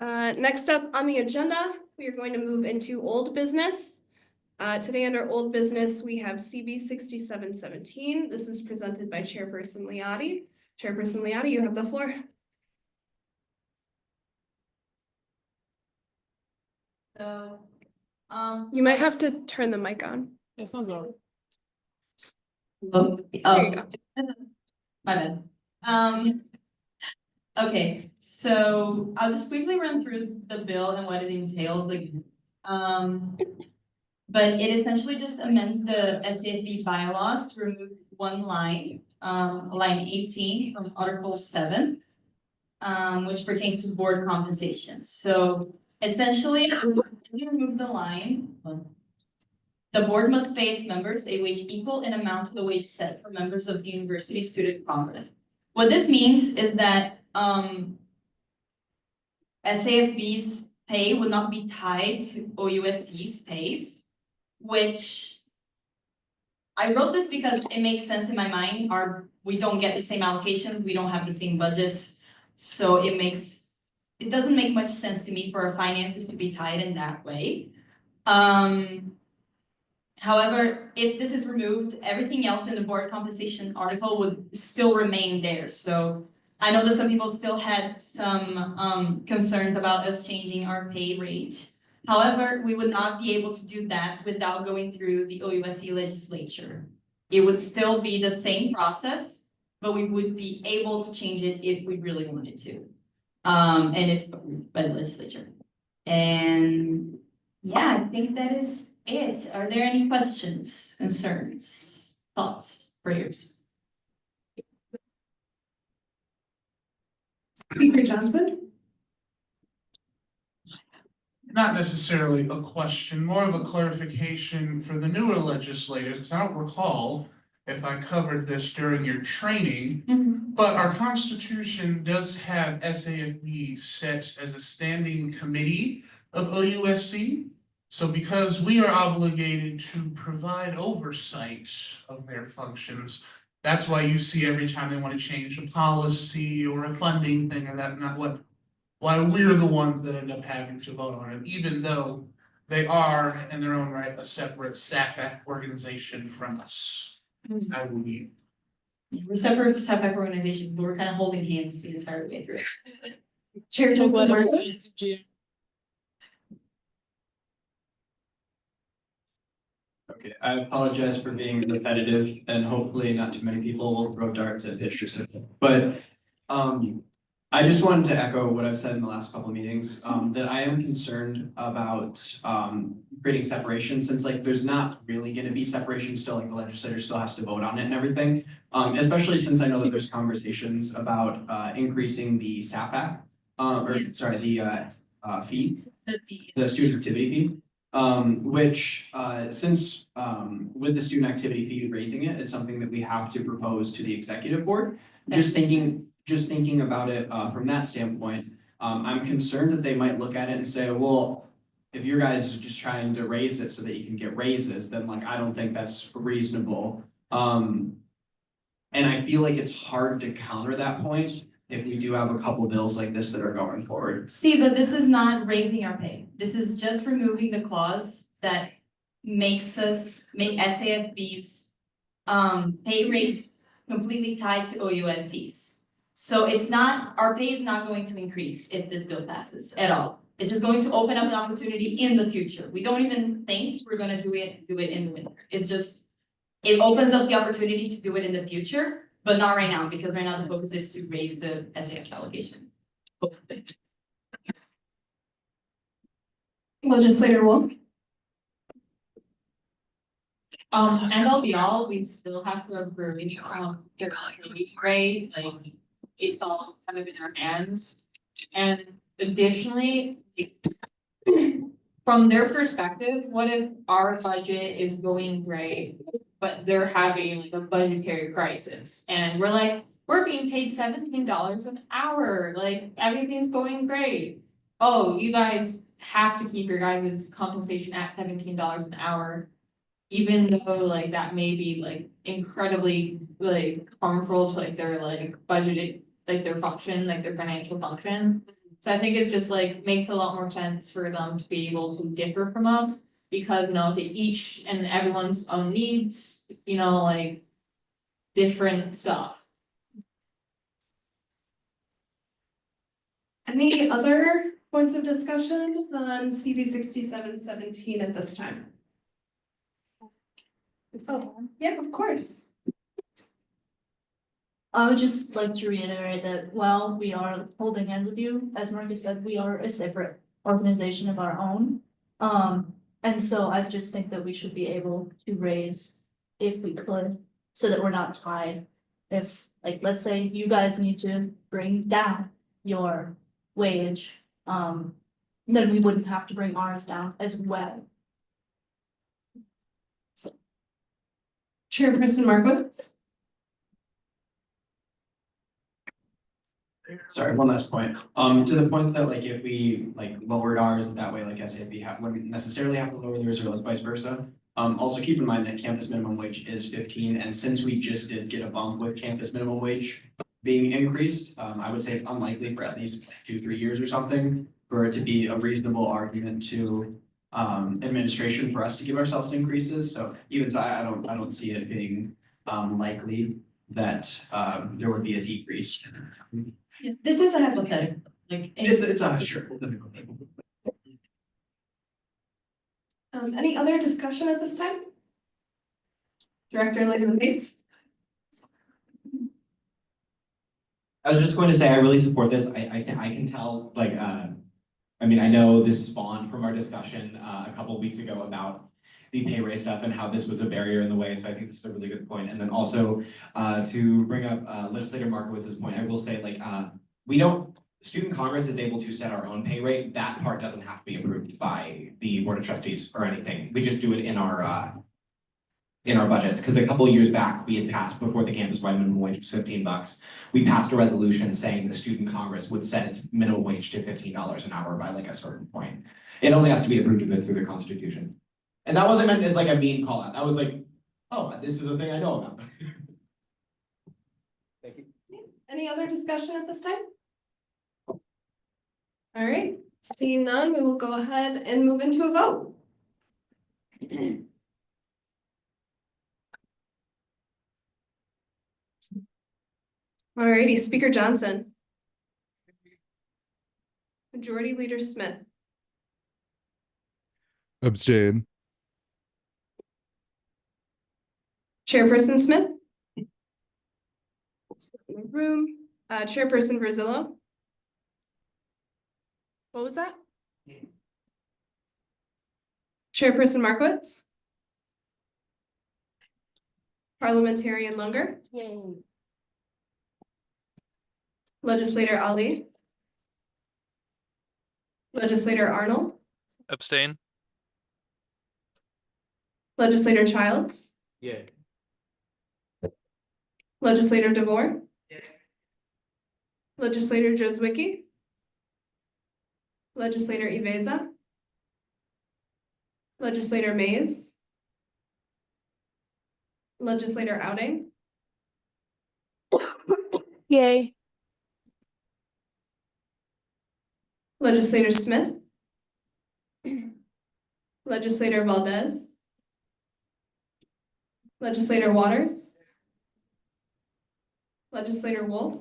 S5: Next up on the agenda, we are going to move into old business. Today under old business, we have CB 6717. This is presented by Chairperson Liotti. Chairperson Liotti, you have the floor.
S20: So,
S5: you might have to turn the mic on.
S10: It sounds all right.
S5: There you go.
S20: My bad. Okay, so I'll just quickly run through the bill and what it entails again. But it essentially just amends the SAFB bylaws to remove one line, line 18 from Article 7, which pertains to board compensation. So essentially, we remove the line. The board must pay its members a wage equal in amount to the wage set for members of the University Student Congress. What this means is that SAFB's pay would not be tied to OUSC's pays, which I wrote this because it makes sense in my mind. We don't get the same allocation, we don't have the same budgets, so it doesn't make much sense to me for our finances to be tied in that way. However, if this is removed, everything else in the board compensation article would still remain there. So I know that some people still had some concerns about us changing our pay rate. However, we would not be able to do that without going through the OUSC legislature. It would still be the same process, but we would be able to change it if we really wanted to. And if approved by the legislature. And yeah, I think that is it. Are there any questions, concerns, thoughts, prayers?
S10: Speaker Johnson?
S19: Not necessarily a question, more of a clarification for the newer legislators, because I don't recall if I covered this during your training, but our Constitution does have SAFB set as a standing committee of OUSC. So because we are obligated to provide oversight of their functions, that's why you see every time they want to change a policy or a funding thing or that, why we're the ones that end up having to vote on it, even though they are in their own right a separate SAFAC organization from us. I believe.
S20: We're separate SAFAC organization, but we're kind of holding hands the entire way through.
S10: Chairperson Martin?
S12: Okay, I apologize for being repetitive and hopefully not too many people will throw darts at history. But I just wanted to echo what I've said in the last couple of meetings, that I am concerned about, creating separation, since like there's not really gonna be separation still, like the legislature still has to vote on it and everything. Especially since I know that there's conversations about, increasing the SAPAC, or sorry, the, fee, the student activity fee. Which, since, with the student activity fee raising it, it's something that we have to propose to the executive board. Just thinking about it, from that standpoint, I'm concerned that they might look at it and say, well, if you guys are just trying to raise it so that you can get raises, then like, I don't think that's reasonable. And I feel like it's hard to counter that point if we do have a couple bills like this that are going forward.
S20: See, but this is not raising our pay. This is just removing the clause that makes SAFB's pay rate completely tied to OUSC's. So it's not, our pay is not going to increase if this bill passes at all. It's just going to open up an opportunity in the future. We don't even think we're gonna do it in the winter. It's just, it opens up the opportunity to do it in the future, but not right now, because right now the focus is to raise the SAF allocation. Hopefully.
S5: Legislator Wolf.
S21: And all be all, we still have to approve, their grade, like, it's all kind of in our hands. And additionally, from their perspective, what if our budget is going great, but they're having like a budgetary crisis, and we're like, we're being paid $17 an hour, like, everything's going great. Oh, you guys have to keep your guys' compensation at $17 an hour. Even though like that may be like incredibly like harmful to like their like budgeted, like their function, like their financial function. So I think it's just like makes a lot more sense for them to be able to differ from us, because to each and everyone's own needs, like different stuff.
S5: Any other points of discussion on CV 6717 at this time? Oh, yeah, of course.
S9: I would just like to reiterate that while we are holding hands with you, as Marcus said, we are a separate organization of our own. And so I just think that we should be able to raise if we could, so that we're not tied. If, like, let's say you guys need to bring down your wage, then we wouldn't have to bring ours down as well.
S5: Chairperson Markowitz.
S11: Sorry, one last point. To the point that like if we like lowered ours, that way like SAFB wouldn't necessarily have to lower theirs or like vice versa. Also keep in mind that campus minimum wage is 15, and since we just did get a bump with campus minimum wage being increased, I would say it's unlikely for at least 2-3 years or something for it to be a reasonable argument to administration for us to give ourselves increases. So even so, I don't see it being likely that there would be a decrease.
S20: Yeah, this is a hypothetical, like.
S11: It's a sure.
S5: Any other discussion at this time? Director Lehman Bates.
S11: I was just going to say, I really support this. I can tell, like, I mean, I know this spawned from our discussion a couple of weeks ago about the pay raise stuff and how this was a barrier in the way. So I think this is a really good point. And then also to bring up Legislator Markowitz's point, I will say like, Student Congress is able to set our own pay rate. That part doesn't have to be approved by the Board of Trustees or anything. We just do it in our budgets. Because a couple of years back, we had passed, before the campus-wide minimum wage was $15, we passed a resolution saying the Student Congress would set its minimum wage to $15 an hour by like a certain point. It only has to be approved through the Constitution. And that wasn't meant as like a mean call out. That was like, oh, this is a thing I know about. Thank you.
S5: Any other discussion at this time? All right, seeing none, we will go ahead and move into a vote. All righty, Speaker Johnson. Majority Leader Smith.
S16: Abstain.
S5: Chairperson Smith. In the room. Chairperson Brazillo. What was that? Chairperson Markowitz? Parliamentarian Lunger? Legislator Ali? Legislator Arnold?
S16: Abstain.
S5: Legislator Childs?
S16: Yeah.
S5: Legislator DeVore? Legislator Jozwicki? Legislator Iveza? Legislator Mays? Legislator Outing?
S8: Yay.
S5: Legislator Smith? Legislator Valdez? Legislator Waters? Legislator Wolf?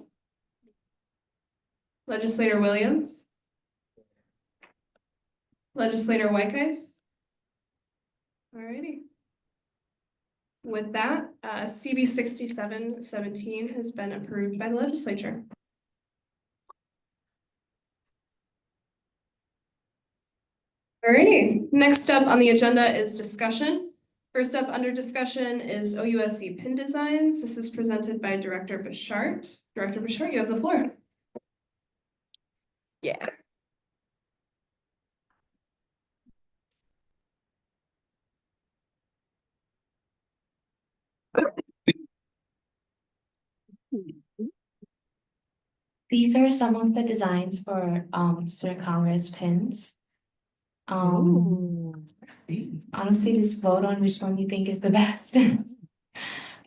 S5: Legislator Williams? Legislator Whiteheis? Alrighty. With that, CB 6717 has been approved by the legislature. Alrighty, next up on the agenda is discussion. First up under discussion is OUSC pin designs. This is presented by Director Bishart. Director Bishart, you have the floor. Yeah.
S17: These are some of the designs for Student Congress pins. Honestly, just vote on which one you think is the best.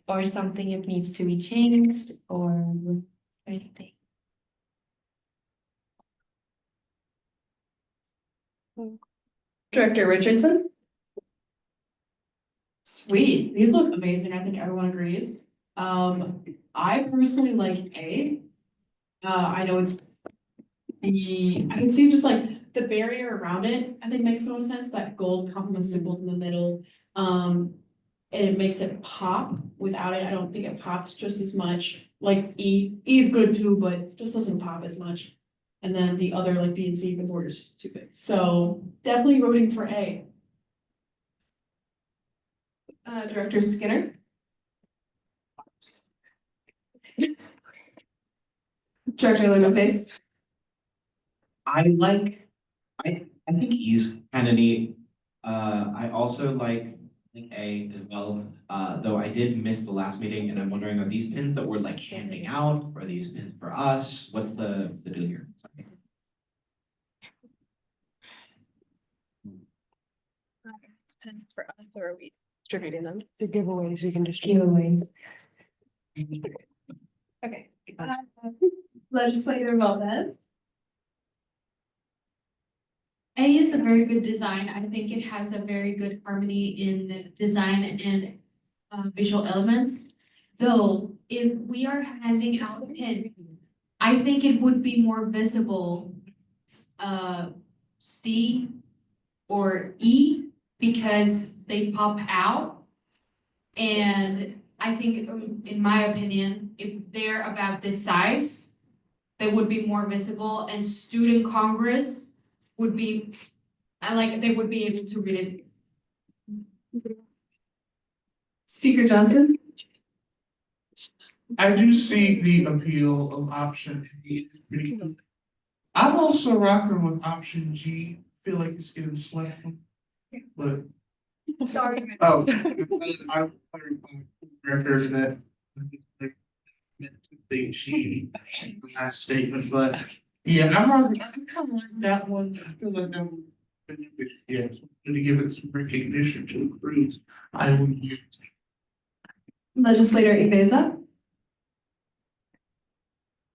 S17: Or something it needs to be changed or anything.
S5: Director Richardson.
S10: Sweet, these look amazing, I think everyone agrees. I personally like A. I know it's I can see just like the barrier around it, I think makes the most sense, that gold complements the gold in the middle. And it makes it pop. Without it, I don't think it pops just as much. Like E is good too, but just doesn't pop as much. And then the other like B and C, the border is just too big. So definitely voting for A.
S5: Director Skinner. Director Lima-Pace.
S11: I think E's kind of neat. I also like A as well. Though I did miss the last meeting, and I'm wondering, are these pins that we're like handing out, or are these pins for us? What's the deal here? Sorry.
S5: Pins for us, or are we distributing them?
S1: The giveaways, we can distribute.
S17: Giveaways.
S5: Okay. Legislator Valdez.
S7: A is a very good design. I think it has a very good harmony in design and visual elements. Though, if we are handing out pins, I think it would be more visible, C or E, because they pop out. And I think, in my opinion, if they're about this size, they would be more visible, and Student Congress would be, they would be able to read it.
S5: Speaker Johnson.
S19: I do see the appeal of option A. I'm also rocking with option G. Feel like it's getting slept on, but.
S5: Sorry.
S19: Oh, I record that. I meant to say G in the last statement, but yeah, I kind of like that one. I feel like that one. Yeah, to give it some recognition to the crews, I would use.
S5: Legislator Iveza.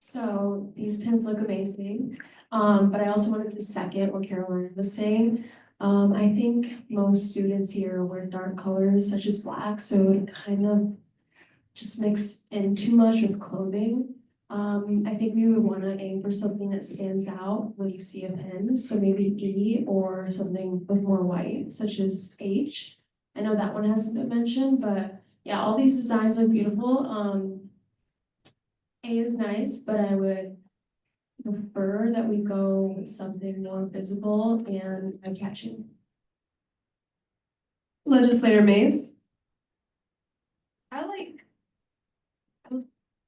S3: So these pins look amazing, but I also wanted to second what Caroline was saying. I think most students here wear dark colors such as black, so it kind of just mix in too much with clothing. I think we would want to aim for something that stands out when you see a pin, so maybe E or something with more white, such as H. I know that one hasn't been mentioned, but yeah, all these designs look beautiful. A is nice, but I would prefer that we go with something more visible and eye-catching.
S5: Legislator Mays?
S10: I like.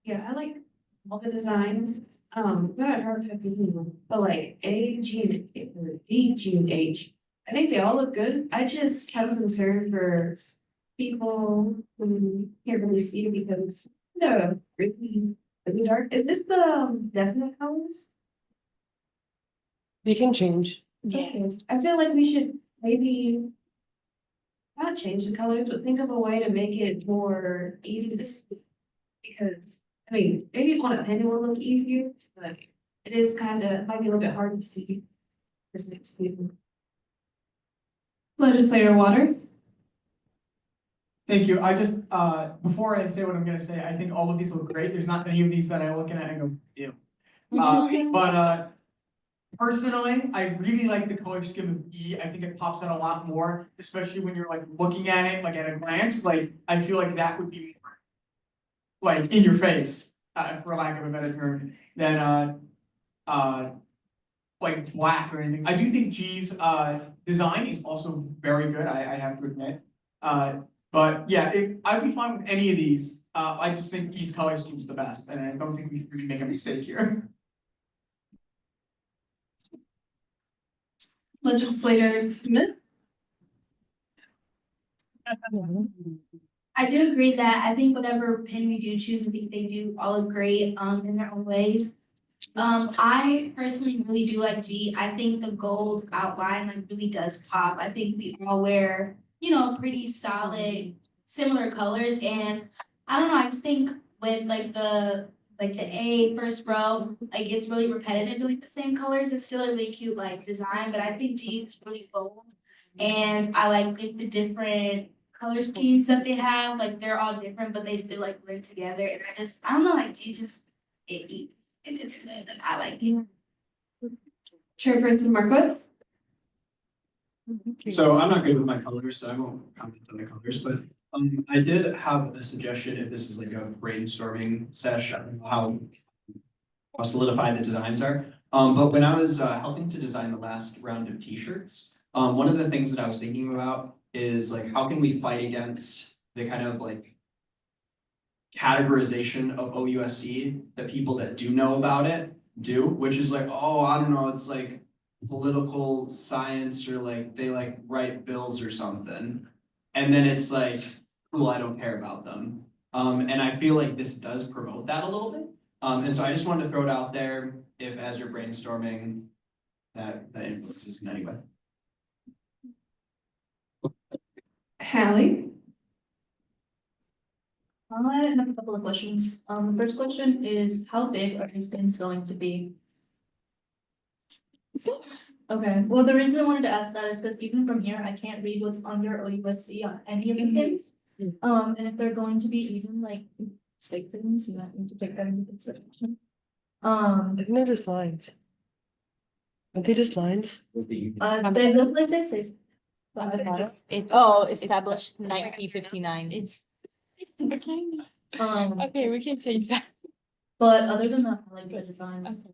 S10: Yeah, I like all the designs, not hard to do, but like A, G, and H, or D, G, and H. I think they all look good. I just have a concern for people who can't really see it because it's really dark. Is this the definite colors?
S1: You can change.
S10: Okay, I feel like we should maybe not change the colors, but think of a way to make it more easy to see. Because, I mean, maybe on a pen it will look easier, but it is kind of, might be a little bit hard to see. This next season.
S5: Legislator Waters?
S15: Thank you. I just, before I say what I'm gonna say, I think all of these look great. There's not any of these that I look at and go, ew. But personally, I really like the color scheme of E. I think it pops out a lot more, especially when you're like looking at it like at a glance. Like, I feel like that would be more like in your face, for lack of a better term, than like black or anything. I do think G's design is also very good, I have to admit. But yeah, I'd be fine with any of these. I just think E's color scheme is the best, and I don't think we can really make a mistake here.
S5: Legislator Smith?
S7: I do agree that I think whatever pin we do choose, I think they do all look great in their own ways. I personally really do like G. I think the gold outline like really does pop. I think we all wear, you know, pretty solid, similar colors. And I don't know, I just think with like the A first row, like it's really repetitive, like the same colors. It's still a really cute like design, but I think G is just really bold. And I like the different color schemes that they have. Like they're all different, but they still like blend together. And I don't know, like G just it eats. It's good. I like it.
S5: Chairperson Markowitz?
S12: So I'm not good with my colors, so I won't comment on the colors, but I did have a suggestion if this is like a brainstorming sesh, I don't know how solidified the designs are. But when I was helping to design the last round of t-shirts, one of the things that I was thinking about is like how can we fight against the kind of like categorization of OUSC that people that do know about it do, which is like, oh, I don't know, it's like political science or like they like write bills or something. And then it's like, cool, I don't care about them. And I feel like this does promote that a little bit. And so I just wanted to throw it out there if as you're brainstorming that influences in any way.
S5: Hallie?
S9: I have a couple of questions. The first question is, how big are these pins going to be? Okay, well, the reason I wanted to ask that is because even from here, I can't read what's under OUSC on any of the pins. And if they're going to be even like stick pins, you might need to take that into consideration.
S1: I think they're just lines. Aren't they just lines?
S9: They look like this is.
S20: Established 1959.
S9: Okay, we can change that. But other than that, I like the designs.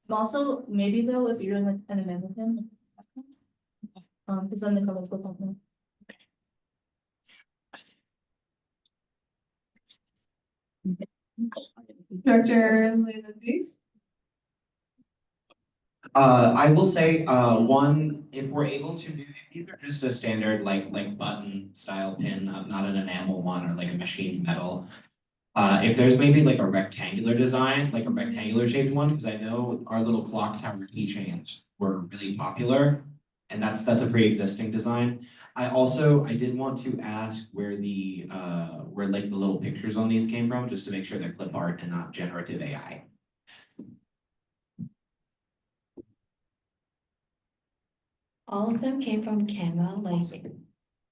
S9: Also, maybe though, if you're in like an American, because then the colors will pop in.
S5: Director Leonard?
S11: I will say, one, if we're able to do, these are just a standard like button style pin, not an enamel one or like a machined metal. If there's maybe like a rectangular design, like a rectangular shaped one, because I know our little clock tower keychains were really popular, and that's a pre-existing design. I did want to ask where like the little pictures on these came from, just to make sure they're clip art and not generative AI.
S17: All of them came from Canva, like,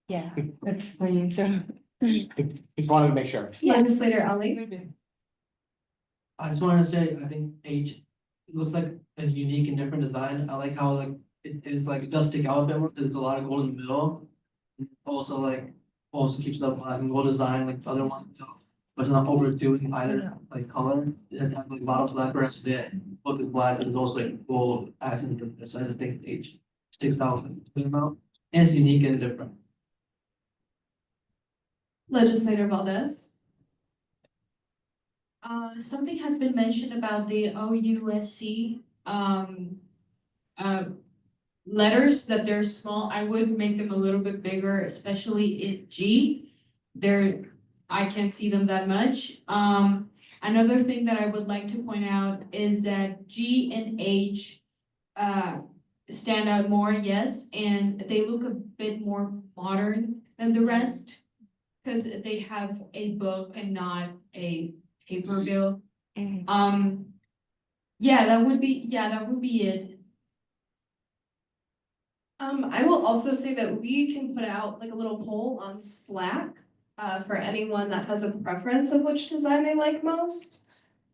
S17: yeah, that's funny, so.
S11: Just wanted to make sure.
S5: Legislator Ali?
S4: I just wanted to say, I think H, it looks like a unique and different design. I like how like it is like it does stick out a bit more because there's a lot of gold in the middle. Also keeps the black and gold design like the other ones do. but it's not overdoing either, like color. It has like bottom black rest of it, book is black, and it's also like gold accent. So I just think H sticks out a good amount, and it's unique and different.
S3: Legislator Valdez.
S7: Something has been mentioned about the OUSC, letters that they're small. I would make them a little bit bigger, especially in G. I can't see them that much. Another thing that I would like to point out is that G and H, stand out more, yes, and they look a bit more modern than the rest. Cause they have a book and not a paper bill. Yeah, that would be it.
S5: I will also say that we can put out like a little poll on Slack for anyone that has a preference of which design they like most.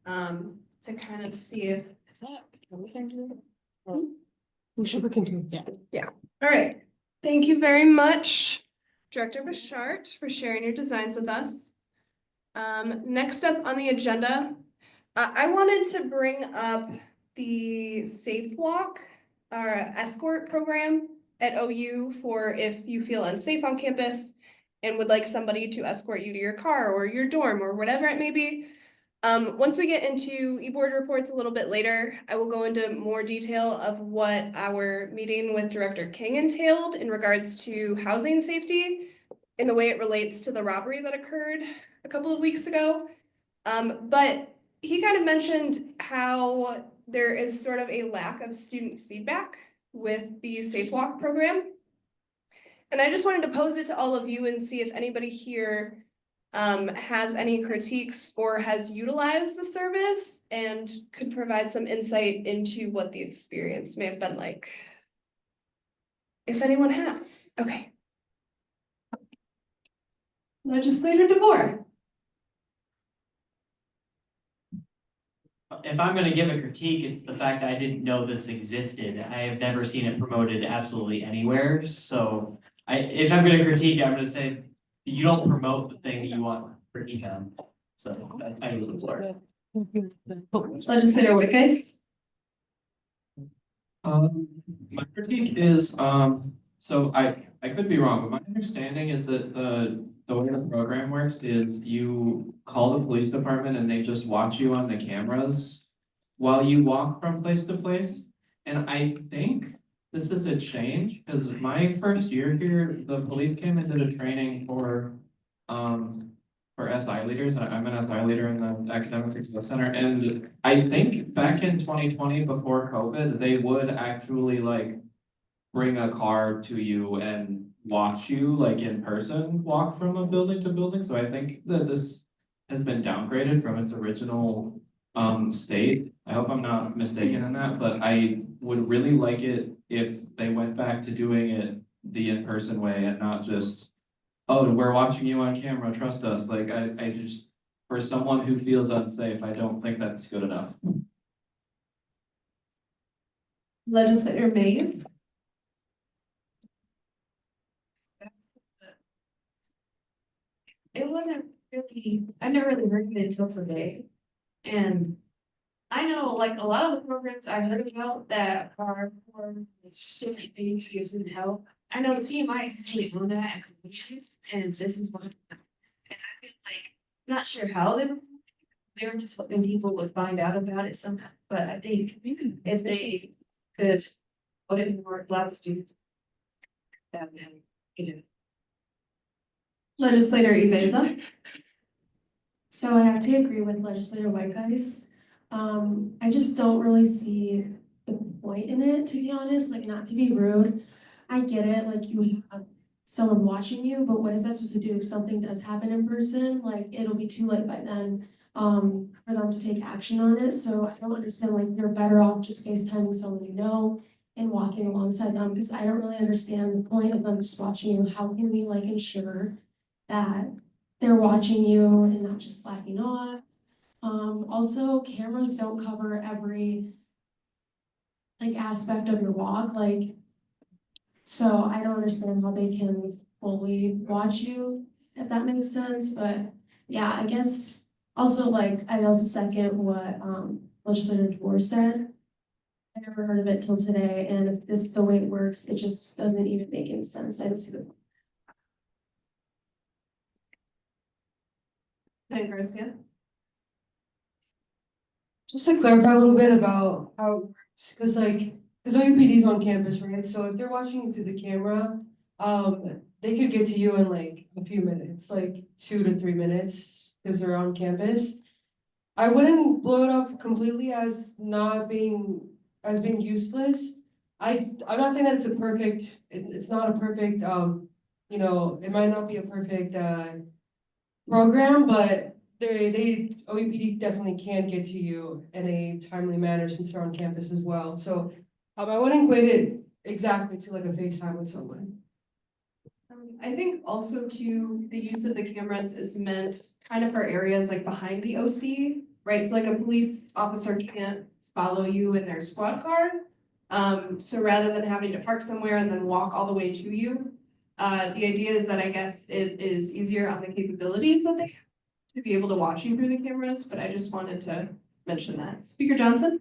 S5: To kind of see if, is that, we can do it?
S1: We should look into it.
S5: Yeah, all right. Thank you very much, Director Bishart, for sharing your designs with us. Next up on the agenda, I wanted to bring up the Safe Walk, our escort program at OU for if you feel unsafe on campus and would like somebody to escort you to your car or your dorm or whatever it may be. Once we get into e-board reports a little bit later, I will go into more detail of what our meeting with Director King entailed in regards to housing safety in the way it relates to the robbery that occurred a couple of weeks ago. But he kind of mentioned how there is sort of a lack of student feedback with the Safe Walk program. And I just wanted to pose it to all of you and see if anybody here has any critiques or has utilized the service and could provide some insight into what the experience may have been like. If anyone has, okay. Legislator DeVore.
S2: If I'm gonna give a critique, it's the fact that I didn't know this existed. I have never seen it promoted absolutely anywhere, so if I'm gonna critique it, I'm gonna say you don't promote the thing that you want for econ. So I leave the floor.
S5: Legislator Wickes.
S22: My critique is, so I could be wrong, but my understanding is that the way the program works is you call the police department and they just watch you on the cameras while you walk from place to place. And I think this is a change, because my first year here, the police came and did a training for SI leaders. I'm an SI leader in the Academic Success Center, and I think back in 2020, before COVID, they would actually like bring a car to you and watch you like in person walk from a building to building. So I think that this has been downgraded from its original state. I hope I'm not mistaken in that, but I would really like it if they went back to doing it the in-person way and not just, oh, we're watching you on camera, trust us. Like I just, for someone who feels unsafe, I don't think that's good enough.
S5: Legislator Mays.
S23: It wasn't really, I never really heard of it until today. And I know like a lot of the programs I heard about that are for just like issues and help. I know CMI is really on that and this is one. And I feel like, I'm not sure how they were just hoping people would find out about it somehow. But I think if they could put it more, allow the students that you know.
S3: Legislator Ibeza. So I have to agree with Legislator Whiteheis. I just don't really see the point in it, to be honest, like not to be rude. I get it, like you have someone watching you, but what is that supposed to do if something does happen in person? Like it'll be too late by then for them to take action on it. So I don't understand, like you're better off just FaceTiming someone you know and walking alongside them, because I don't really understand the point of them just watching you. How can we like ensure that they're watching you and not just slacking off? Also, cameras don't cover every like aspect of your walk, like, so I don't understand how they can fully watch you, if that makes sense, but Yeah, I guess also like, I also second what Legislator DeVore said. I never heard of it till today, and if this is the way it works, it just doesn't even make any sense. I don't see the.
S5: Thank Garcia.
S6: Just to clarify a little bit about how it works, because like, because OUPD is on campus, right? So if they're watching you through the camera, they could get to you in like a few minutes, like 2 to 3 minutes, because they're on campus. I wouldn't blow it up completely as not being, as being useless. I'm not saying that it's a perfect, it's not a perfect, you know, it might not be a perfect, program, but OUPD definitely can get to you in a timely manner since they're on campus as well. So I wouldn't equate it exactly to like a FaceTime with someone.
S5: I think also too, the use of the cameras is meant kind of for areas like behind the OC, right? So like a police officer can't follow you in their squad car. So rather than having to park somewhere and then walk all the way to you, the idea is that I guess it is easier on the capabilities that they have to be able to watch you through the cameras, but I just wanted to mention that. Speaker Johnson?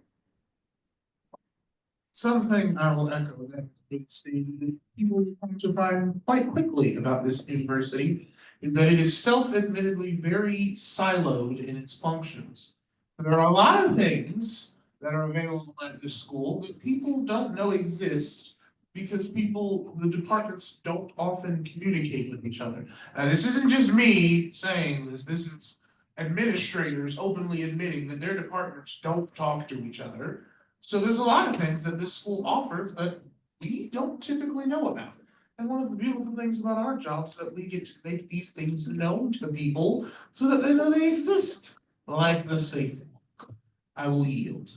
S19: Something I will echo that big statement people will come to find quite quickly about this university is that it is self-admittedly very siloed in its functions. There are a lot of things that are available at this school that people don't know exist because the departments don't often communicate with each other. And this isn't just me saying this is administrators openly admitting that their departments don't talk to each other. So there's a lot of things that this school offers that we don't typically know about. And one of the beautiful things about our job is that we get to make these things known to people so that they know they exist, like the safe walk. I will yield.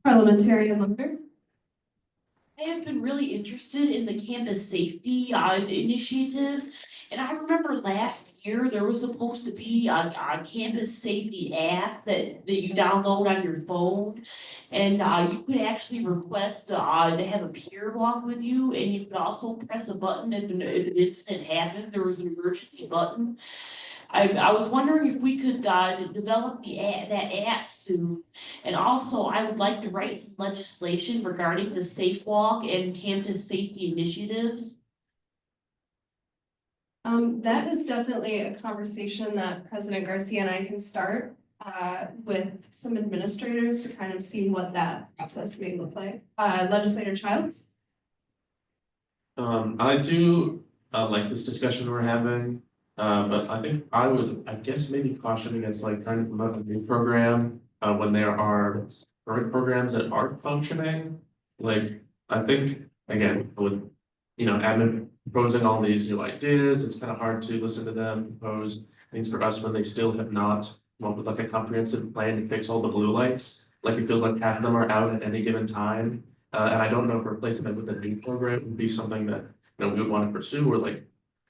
S5: Parliamentarian Lunder?
S13: I have been really interested in the campus safety initiative. And I remember last year, there was supposed to be a campus safety app that you download on your phone. And you could actually request to have a peer walk with you, and you could also press a button if an incident happened, there was an emergency button. I was wondering if we could develop that app soon. And also, I would like to write some legislation regarding the safe walk and campus safety initiatives.
S5: That is definitely a conversation that President Garcia and I can start with some administrators to kind of see what that process may look like. Legislator Childs?
S16: I do like this discussion we're having, but I think I guess maybe caution against like trying to promote a new program when there are current programs that aren't functioning. Like, I think, again, with, admin proposing all these new ideas, it's kind of hard to listen to them propose things for us when they still have not come up with like a comprehensive plan to fix all the blue lights. Like, it feels like half of them are out at any given time. And I don't know if replacing them with a new program would be something that, we would want to pursue or like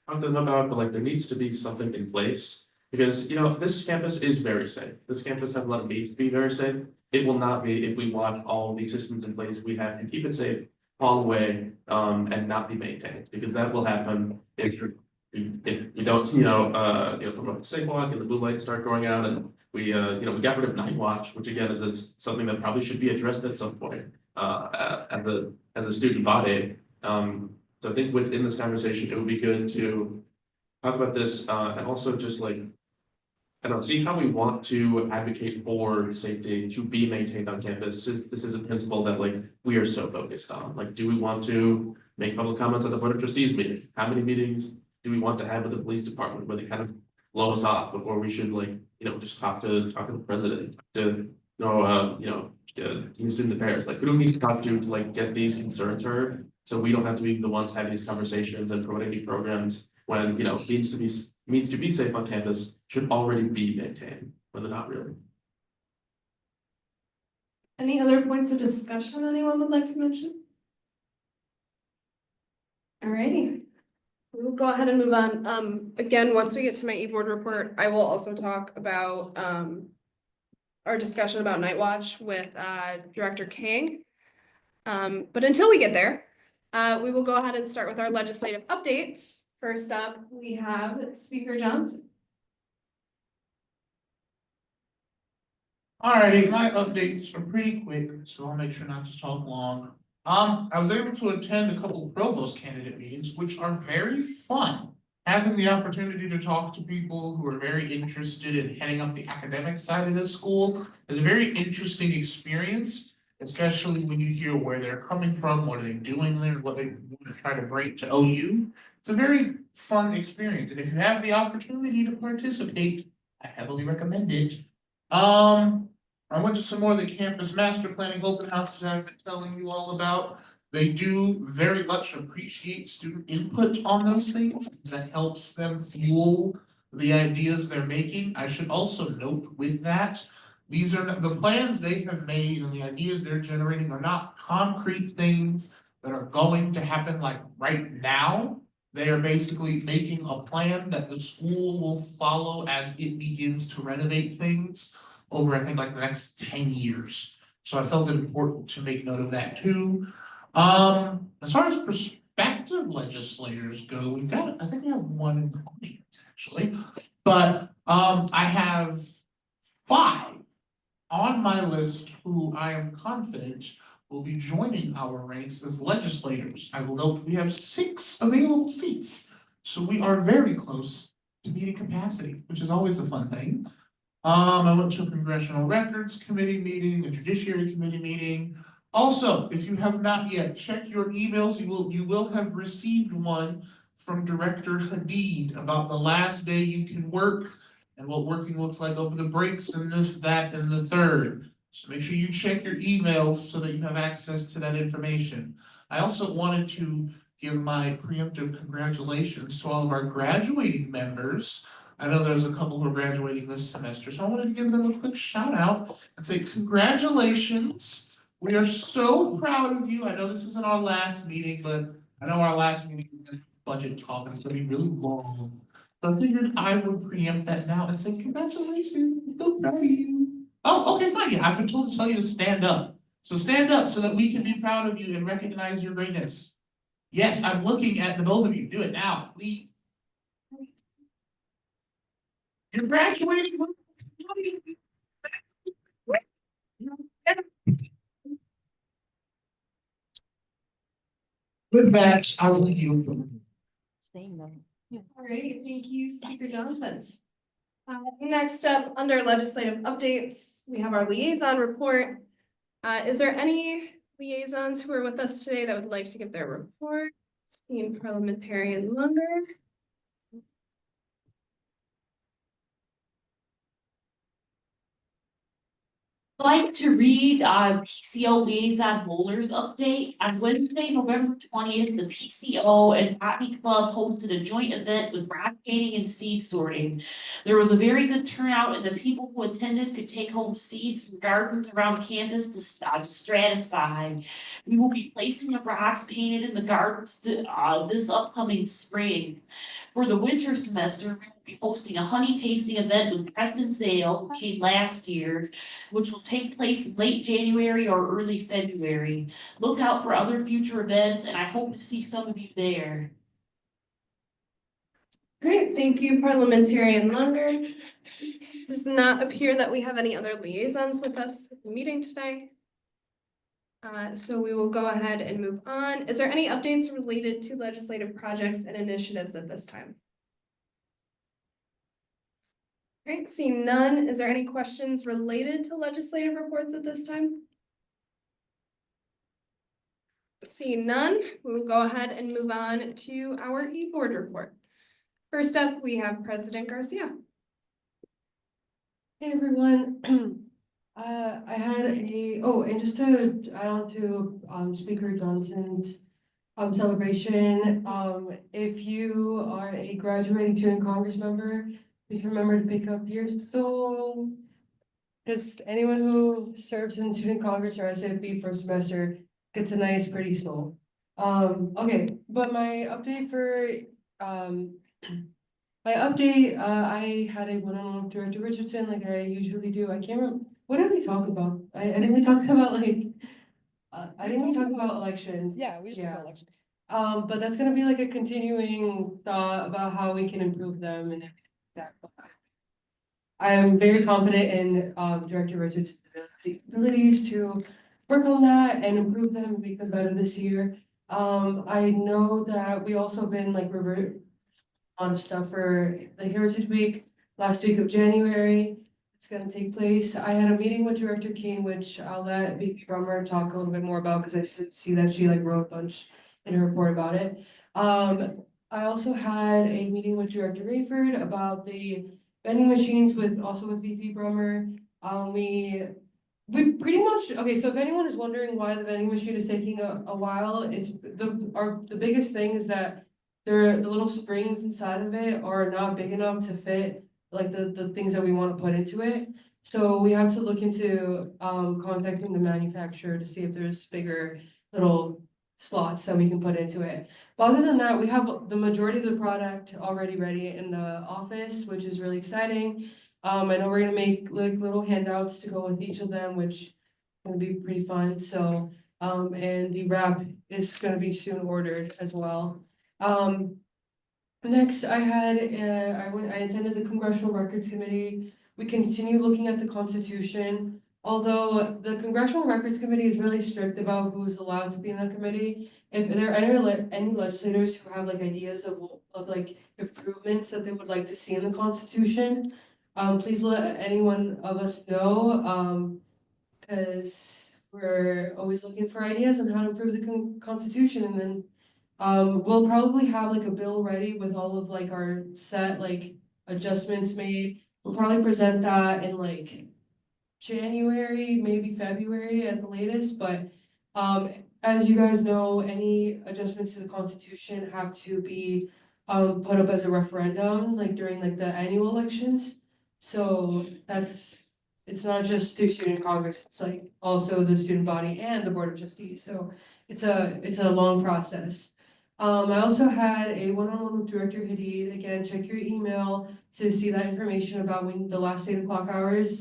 S16: talk to them about, but like there needs to be something in place. Because, this campus is very safe. This campus has a lot of needs to be very safe. It will not be if we want all these systems in place we have to keep it safe all the way and not be maintained, because that will happen if we don't, promote the safe walk and the blue lights start going out, and we got rid of night watch, which again is something that probably should be addressed at some point as a student body. So I think within this conversation, it would be good to talk about this and also just like, I don't see how we want to advocate for safety to be maintained on campus. This is a principle that like we are so focused on. Like, do we want to make public comments at the Board of Trustees meeting? How many meetings do we want to have with the police department where they kind of blow us off before we should like, just talk to the president, to student affairs? Like, who do we need to talk to like get these concerns heard? So we don't have to be the ones having these conversations and promoting new programs when, means to be safe on campus should already be maintained, but they're not really.
S5: Any other points of discussion anyone would like to mention? Alrighty, we'll go ahead and move on. Again, once we get to my e-board report, I will also talk about our discussion about Night Watch with Director King. But until we get there, we will go ahead and start with our legislative updates. First up, we have Speaker Johnson.
S19: Alrighty, my updates are pretty quick, so I'll make sure not to talk long. I was able to attend a couple of provost candidate meetings, which are very fun. Having the opportunity to talk to people who are very interested in heading up the academic side of this school is a very interesting experience, especially when you hear where they're coming from, what are they doing there, what they want to try to bring to OU. It's a very fun experience, and if you have the opportunity to participate, I heavily recommend it. I went to some more of the campus master planning open houses I've been telling you all about. They do very much appreciate student input on those things. That helps them fuel the ideas they're making. I should also note with that, these are the plans they have made and the ideas they're generating are not concrete things that are going to happen like right now. They are basically making a plan that the school will follow as it begins to renovate things over, I think, like the next 10 years. So I felt it important to make note of that too. As far as prospective legislators go, we've got, I think we have one in the audience actually, but I have 5 on my list who I am confident will be joining our ranks as legislators. I will note we have 6 available seats, so we are very close to meeting capacity, which is always a fun thing. I went to a Congressional Records Committee meeting, a Judiciary Committee meeting. Also, if you have not yet, check your emails. You will have received one from Director Hadid about the last day you can work and what working looks like over the breaks and this, that, and the third. So make sure you check your emails so that you have access to that information. I also wanted to give my preemptive congratulations to all of our graduating members. I know there's a couple who are graduating this semester, so I wanted to give them a quick shout out and say congratulations. We are so proud of you. I know this isn't our last meeting, but I know our last meeting is budget talk and it's gonna be really long. So I figured I would preempt that now and say congratulations, I'm so proud of you. Oh, okay, fine, yeah, I've been told to tell you to stand up. So stand up so that we can be proud of you and recognize your greatness. Yes, I'm looking at the both of you. Do it now, please. You're graduating. With that, I will yield.
S5: Alrighty, thank you, Speaker Johnson. Next up, under legislative updates, we have our liaison report. Is there any liaisons who are with us today that would like to give their report? Seeing Parliamentarian Lunger.
S13: Like to read PCO liaison holders update. On Wednesday, November 20th, the PCO and Botany Club hosted a joint event with rock painting and seed sorting. There was a very good turnout and the people who attended could take home seeds from gardens around campus to stratify. We will be placing the rocks painted in the gardens this upcoming spring. For the winter semester, we will be hosting a honey tasting event with Preston Zale, who came last year, which will take place late January or early February. Look out for other future events and I hope to see some of you there.
S5: Great, thank you, Parliamentarian Lunger. Does not appear that we have any other liaisons with us at the meeting today. So we will go ahead and move on. Is there any updates related to legislative projects and initiatives at this time? Great, seeing none. Is there any questions related to legislative reports at this time? Seeing none, we will go ahead and move on to our e-board report. First up, we have President Garcia.
S6: Hey everyone, I had and just to add on to Speaker Johnson's celebration, if you are a graduating student Congress member, please remember to pick up your stole. Because anyone who serves in student Congress or SFB for a semester gets a nice pretty stole. Okay, but my update I had a one-on-one with Director Richardson like I usually do. I can't remember, what did we talk about? I think we talked about like, I think we talked about elections.
S1: Yeah, we just talked about elections.
S6: But that's gonna be like a continuing thought about how we can improve them and everything like that. But I am very confident in Director Richards' abilities to work on that and improve them and make them better this year. I know that we also been like revert a lot of stuff for the Heritage Week, last week of January. It's gonna take place. I had a meeting with Director King, which I'll let VP Brummer talk a little bit more about, because I see that she like wrote a bunch in her report about it. I also had a meeting with Director Rayford about the vending machines also with VP Brummer. We pretty much, okay, so if anyone is wondering why the vending machine is taking a while, it's the biggest thing is that the little springs inside of it are not big enough to fit like the things that we want to put into it. So we have to look into contacting the manufacturer to see if there's bigger little slots that we can put into it. But other than that, we have the majority of the product already ready in the office, which is really exciting. I know we're gonna make like little handouts to go with each of them, which is gonna be pretty fun. So, and the wrap is gonna be soon ordered as well. Next I had, I attended the Congressional Records Committee. We continue looking at the Constitution. Although the Congressional Records Committee is really strict about who's allowed to be in that committee. If there are any legislators who have like ideas of like improvements that they would like to see in the Constitution, please let anyone of us know, because we're always looking for ideas on how to improve the Constitution. And then we'll probably have like a bill ready with all of like our set like adjustments made. We'll probably present that in like January, maybe February at the latest, but as you guys know, any adjustments to the Constitution have to be put up as a referendum, like during like the annual elections. So it's not just through student congress, it's like also the student body and the board of trustees. So it's a long process. I also had a one-on-one with Director Hadid. Again, check your email to see that information about when the last 8 o'clock hours,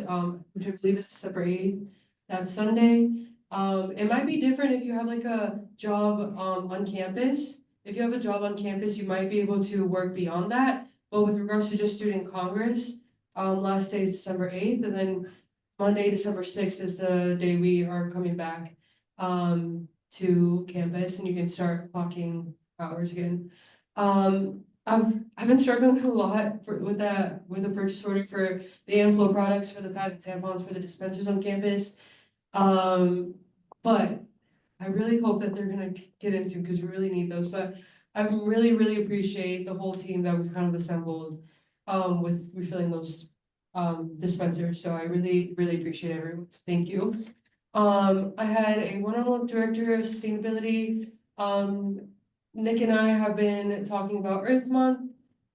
S6: which I believe is December 8th, that's Sunday. It might be different if you have like a job on campus. If you have a job on campus, you might be able to work beyond that. But with regards to just student congress, last day is December 8th, and then Monday, December 6th is the day we are coming back to campus, and you can start clocking hours again. I've been struggling a lot with the purchase order for the Anflo products for the pads and tampons for the dispensers on campus. But I really hope that they're gonna get into, because we really need those. But I really appreciate the whole team that we've kind of assembled with refilling those dispensers. So I really appreciate everyone. Thank you. I had a one-on-one director of sustainability. Nick and I have been talking about Earth Month.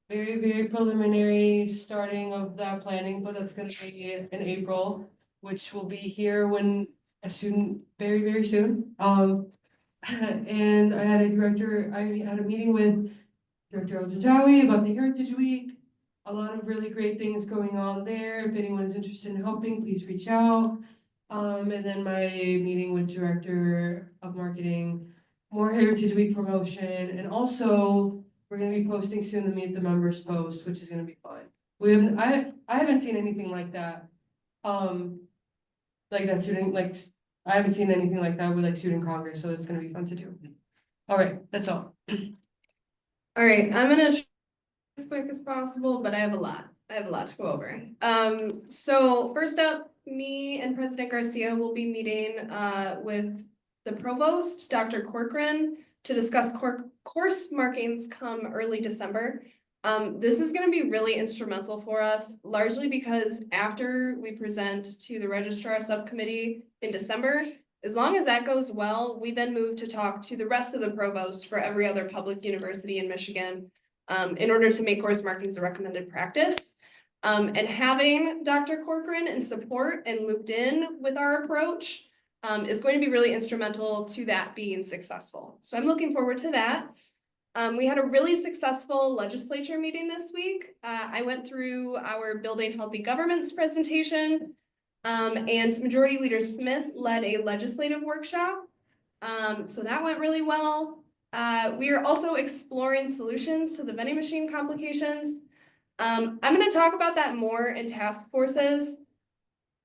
S6: Very preliminary starting of that planning, but that's gonna be in April, which will be here very soon. And I had a meeting with Director El-Jajawi about the Heritage Week. A lot of really great things going on there. If anyone is interested in helping, please reach out. And then my meeting with Director of Marketing, more Heritage Week promotion, and also we're gonna be posting soon the Meet the Members post, which is gonna be fun. I haven't seen anything like that. Like that student, like I haven't seen anything like that with like student congress, so it's gonna be fun to do. All right, that's all.
S5: All right, I'm gonna try as quick as possible, but I have a lot to go over. So first up, me and President Garcia will be meeting with the provost, Dr. Corcoran, to discuss course markings come early December. This is going to be really instrumental for us, largely because after we present to the registrar subcommittee in December, as long as that goes well, we then move to talk to the rest of the provost for every other public university in Michigan in order to make course markings a recommended practice. And having Dr. Corcoran in support and looped in with our approach is going to be really instrumental to that being successful. So I'm looking forward to that. We had a really successful legislature meeting this week. I went through our Building Healthy Governments presentation, and Majority Leader Smith led a legislative workshop. So that went really well. We are also exploring solutions to the vending machine complications. I'm gonna talk about that more in task forces.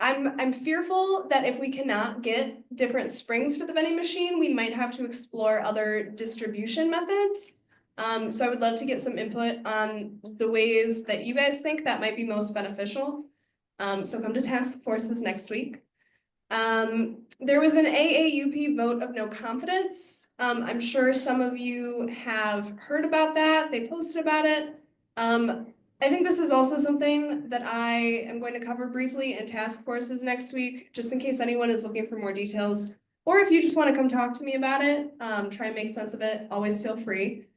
S5: I'm fearful that if we cannot get different springs for the vending machine, we might have to explore other distribution methods. So I would love to get some input on the ways that you guys think that might be most beneficial. So come to task forces next week. There was an AAUP vote of no confidence. I'm sure some of you have heard about that. They posted about it. I think this is also something that I am going to cover briefly in task forces next week, just in case anyone is looking for more details. Or if you just want to come talk to me about it, try and make sense of it, always feel free.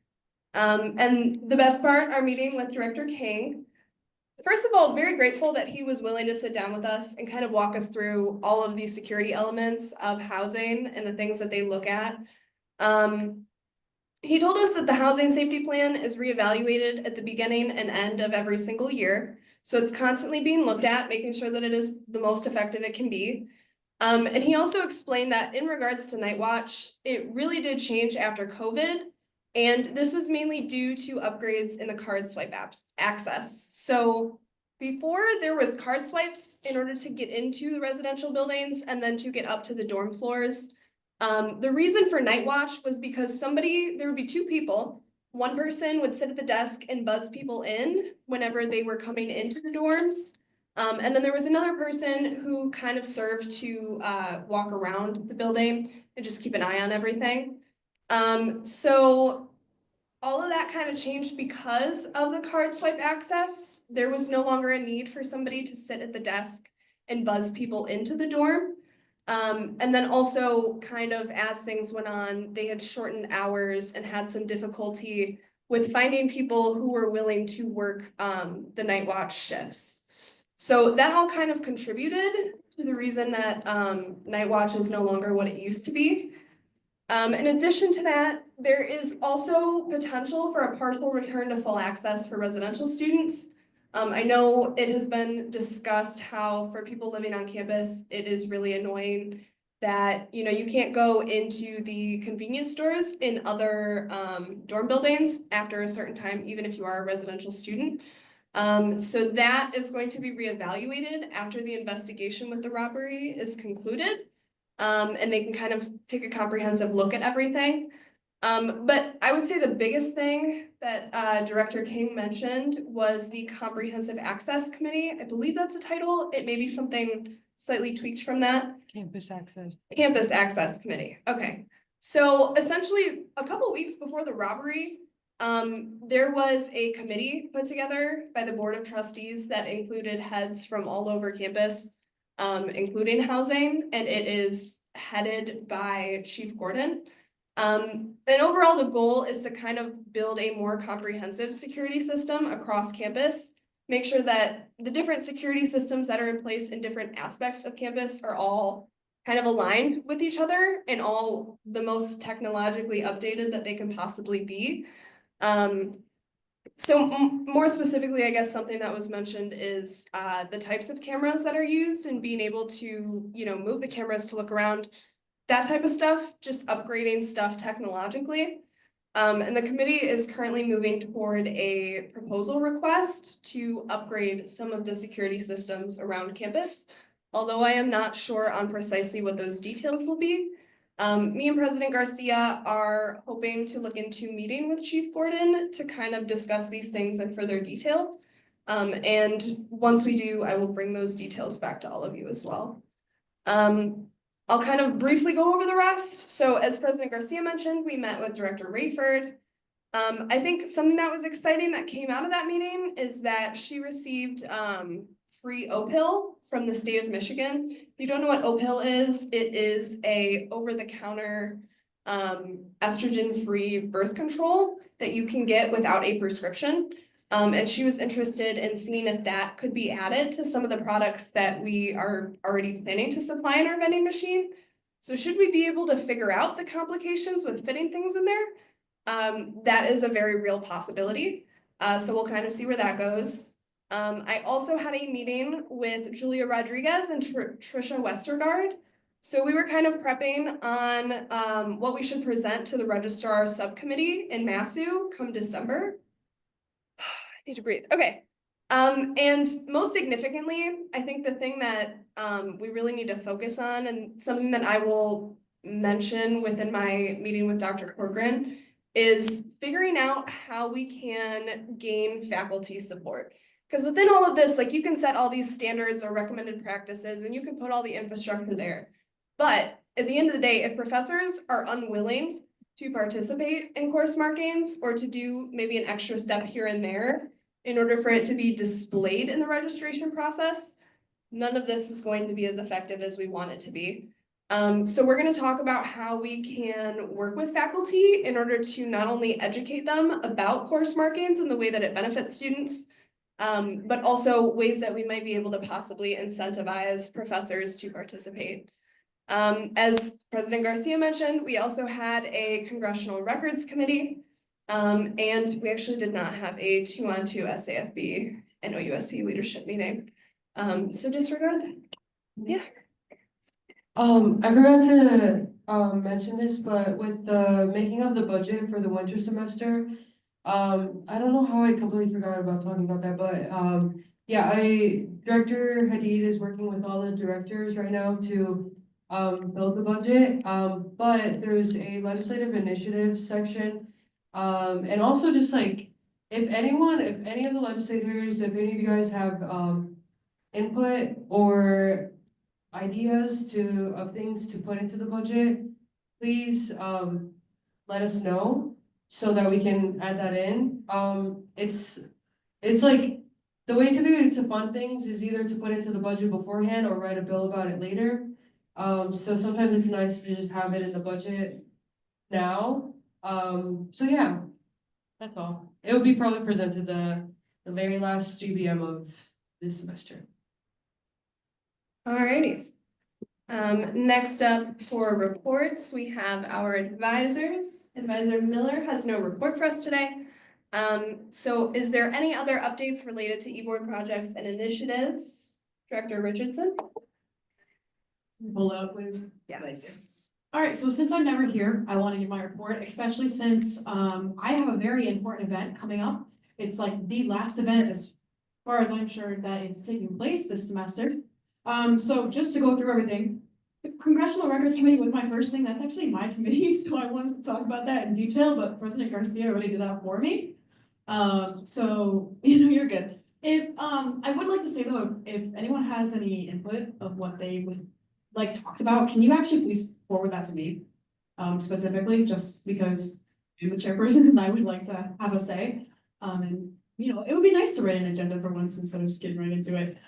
S5: And the best part, our meeting with Director King. First of all, very grateful that he was willing to sit down with us and kind of walk us through all of these security elements of housing and the things that they look at. He told us that the housing safety plan is reevaluated at the beginning and end of every single year. So it's constantly being looked at, making sure that it is the most effective it can be. And he also explained that in regards to Night Watch, it really did change after COVID. And this was mainly due to upgrades in the card swipe access. So before there was card swipes in order to get into the residential buildings and then to get up to the dorm floors. The reason for Night Watch was because there would be two people. One person would sit at the desk and buzz people in whenever they were coming into the dorms. And then there was another person who kind of served to walk around the building and just keep an eye on everything. So all of that kind of changed because of the card swipe access. There was no longer a need for somebody to sit at the desk and buzz people into the dorm. And then also kind of as things went on, they had shortened hours and had some difficulty with finding people who were willing to work the Night Watch shifts. So that all kind of contributed to the reason that Night Watch is no longer what it used to be. In addition to that, there is also potential for a partial return to full access for residential students. I know it has been discussed how for people living on campus, it is really annoying that, you can't go into the convenience stores in other dorm buildings after a certain time, even if you are a residential student. So that is going to be reevaluated after the investigation with the robbery is concluded. And they can kind of take a comprehensive look at everything. But I would say the biggest thing that Director King mentioned was the Comprehensive Access Committee. I believe that's the title. It may be something slightly tweaked from that.
S1: Campus Access.
S5: Campus Access Committee. Okay. So essentially, a couple weeks before the robbery, there was a committee put together by the Board of Trustees that included heads from all over campus, including housing, and it is headed by Chief Gordon. And overall, the goal is to kind of build a more comprehensive security system across campus, make sure that the different security systems that are in place in different aspects of campus are all kind of aligned with each other and all the most technologically updated that they can possibly be. So more specifically, I guess something that was mentioned is the types of cameras that are used and being able to, move the cameras to look around. That type of stuff, just upgrading stuff technologically. And the committee is currently moving toward a proposal request to upgrade some of the security systems around campus. Although I am not sure on precisely what those details will be. Me and President Garcia are hoping to look into meeting with Chief Gordon to kind of discuss these things in further detail. And once we do, I will bring those details back to all of you as well. I'll kind of briefly go over the rest. So as President Garcia mentioned, we met with Director Rayford. I think something that was exciting that came out of that meeting is that she received free Opill from the state of Michigan. If you don't know what Opill is, it is a over-the-counter estrogen-free birth control that you can get without a prescription. And she was interested in seeing if that could be added to some of the products that we are already planning to supply in our vending machine. So should we be able to figure out the complications with fitting things in there? That is a very real possibility. So we'll kind of see where that goes. I also had a meeting with Julia Rodriguez and Trisha Westergaard. So we were kind of prepping on what we should present to the registrar subcommittee in Massue come December. I need to breathe. Okay. And most significantly, I think the thing that we really need to focus on, and something that I will mention within my meeting with Dr. Corcoran, is figuring out how we can gain faculty support. Because within all of this, like, you can set all these standards or recommended practices and you can put all the infrastructure there. But at the end of the day, if professors are unwilling to participate in course markings or to do maybe an extra step here and there in order for it to be displayed in the registration process, none of this is going to be as effective as we want it to be. So we're going to talk about how we can work with faculty in order to not only educate them about course markings and the way that it benefits students, but also ways that we might be able to possibly incentivize professors to participate. As President Garcia mentioned, we also had a Congressional Records Committee, and we actually did not have a 2-on-2 SAFB and OUSC leadership meeting. So disregard that. Yeah.
S6: I forgot to mention this, but with the making of the budget for the winter semester, I don't know how I completely forgot about talking about that, but yeah, Director Hadid is working with all the directors right now to build the budget. But there's a legislative initiatives section. And also just like, if any of the legislators, if any of you guys have input or ideas of things to put into the budget, please let us know so that we can add that in. It's like, the way to fund things is either to put into the budget beforehand or write a bill about it later. So sometimes it's nice to just have it in the budget now. So yeah, that's all. It will be probably presented the very last GBM of this semester.
S5: Alrighty. Next up for reports, we have our advisors. Advisor Miller has no report for us today. So is there any other updates related to eBoard projects and initiatives? Director Richardson?
S10: Pull it up, please.
S5: Yes.
S10: All right, so since I'm never here, I want to give my report, especially since I have a very important event coming up. It's like the last event as far as I'm sure that is taking place this semester. So just to go through everything, the Congressional Records Committee was my first thing. That's actually my committee, so I wanted to talk about that in detail, but President Garcia already did that for me. So you're good. If I would like to say though, if anyone has any input of what they would like talked about, can you actually please forward that to me? Specifically, just because I'm the chairperson and I would like to have a say. And it would be nice to write an agenda for once instead of just getting right into it.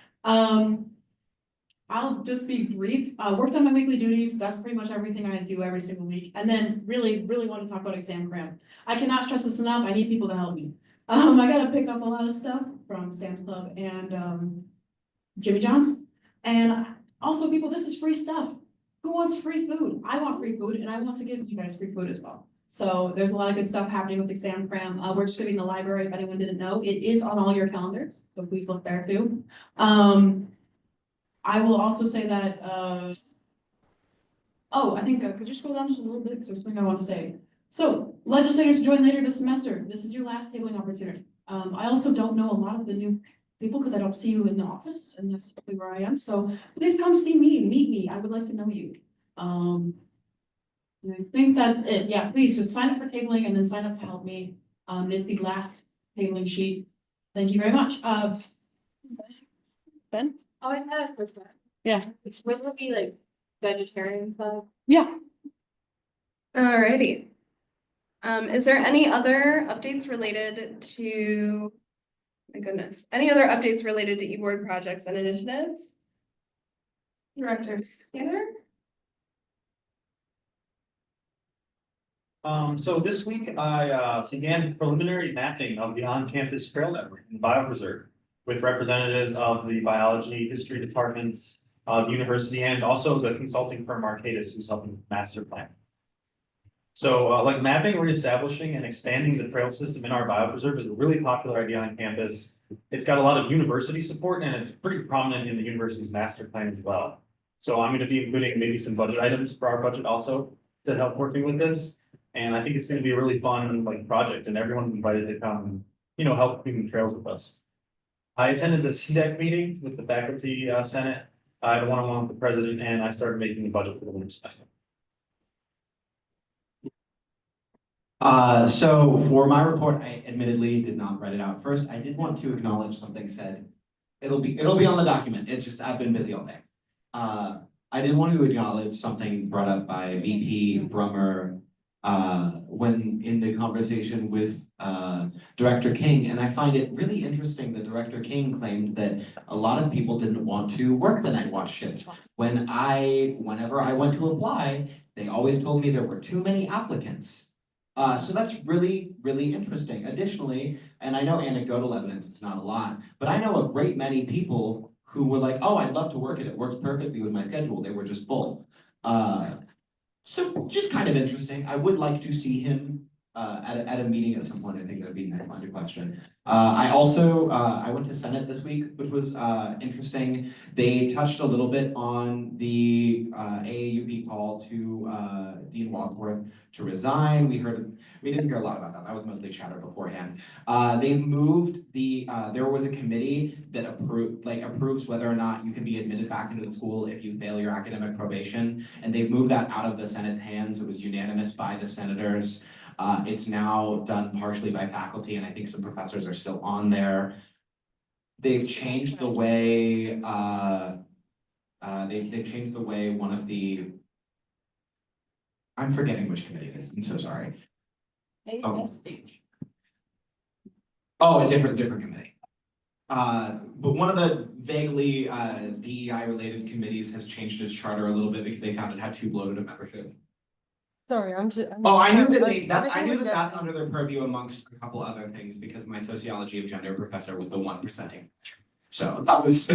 S10: I'll just be brief. Worked on my weekly duties. That's pretty much everything I do every single week. And then really want to talk about exam cram. I cannot stress this enough. I need people to help me. I gotta pick up a lot of stuff from Sam's Club and Jimmy John's. And also, people, this is free stuff. Who wants free food? I want free food, and I want to give you guys free food as well. So there's a lot of good stuff happening with exam cram. We're just gonna be in the library. If anyone didn't know, it is on all your calendars, so please look there too. I will also say that, I think, could you scroll down just a little bit, because there's something I want to say. So, legislators join later this semester. This is your last tabling opportunity. I also don't know a lot of the new people, because I don't see you in the office, and that's probably where I am, so please come see me, meet me, I would like to know you. I think that's it, yeah, please just sign up for tabling and then sign up to help me. It's the last tabling sheet. Thank you very much. Ben?
S23: Oh, I had a question.
S10: Yeah.
S23: Will it be like vegetarian stuff?
S10: Yeah.
S5: Alrighty. Is there any other updates related to, my goodness, any other updates related to eBoard projects and initiatives? Director Skinner?
S14: So this week I began preliminary mapping of the on-campus trail network in BioPreserve with representatives of the biology, history departments of university and also the consulting firm Arcadis, who's helping with master plan. So like mapping, reestablishing and expanding the trail system in our BioPreserve is a really popular idea on campus. It's got a lot of university support and it's pretty prominent in the university's master plan as well. So I'm gonna be including maybe some budget items for our budget also to help working with this. And I think it's gonna be a really fun like project and everyone's invited to come and, you know, help clean the trails with us. I attended the CDEC meeting with the faculty senate. I had a one-on-one with the president and I started making the budget for the winter semester.
S11: So for my report, I admittedly did not write it out first. I did want to acknowledge something said. It'll be on the document. It's just, I've been busy all day. I did want to acknowledge something brought up by VP Brummer when in the conversation with Director King, and I find it really interesting that Director King claimed that a lot of people didn't want to work the night watch shift. Whenever I went to apply, they always told me there were too many applicants. So that's really, really interesting. Additionally, and I know anecdotal evidence, it's not a lot, but I know a great many people who were like, oh, I'd love to work it. It worked perfectly with my schedule. They were just full. So just kind of interesting. I would like to see him at a meeting at some point. I think that'd be a fun question. I also I went to Senate this week, which was interesting. They touched a little bit on the AAUP call to Dean Wadsworth to resign. We didn't hear a lot about that. That was mostly chatter beforehand. They've moved the there was a committee that approves whether or not you can be admitted back into the school if you fail your academic probation, and they've moved that out of the Senate's hands. It was unanimous by the senators. It's now done partially by faculty, and I think some professors are still on there. They've changed the way they've changed the way one of the, I'm forgetting which committee it is. I'm so sorry. Oh, a different committee. But one of the vaguely DEI related committees has changed its charter a little bit because they found it had too bloated a membership.
S1: Sorry, I'm just.
S11: Oh, I knew that that's under their purview amongst a couple other things because my sociology of gender professor was the one presenting. So that was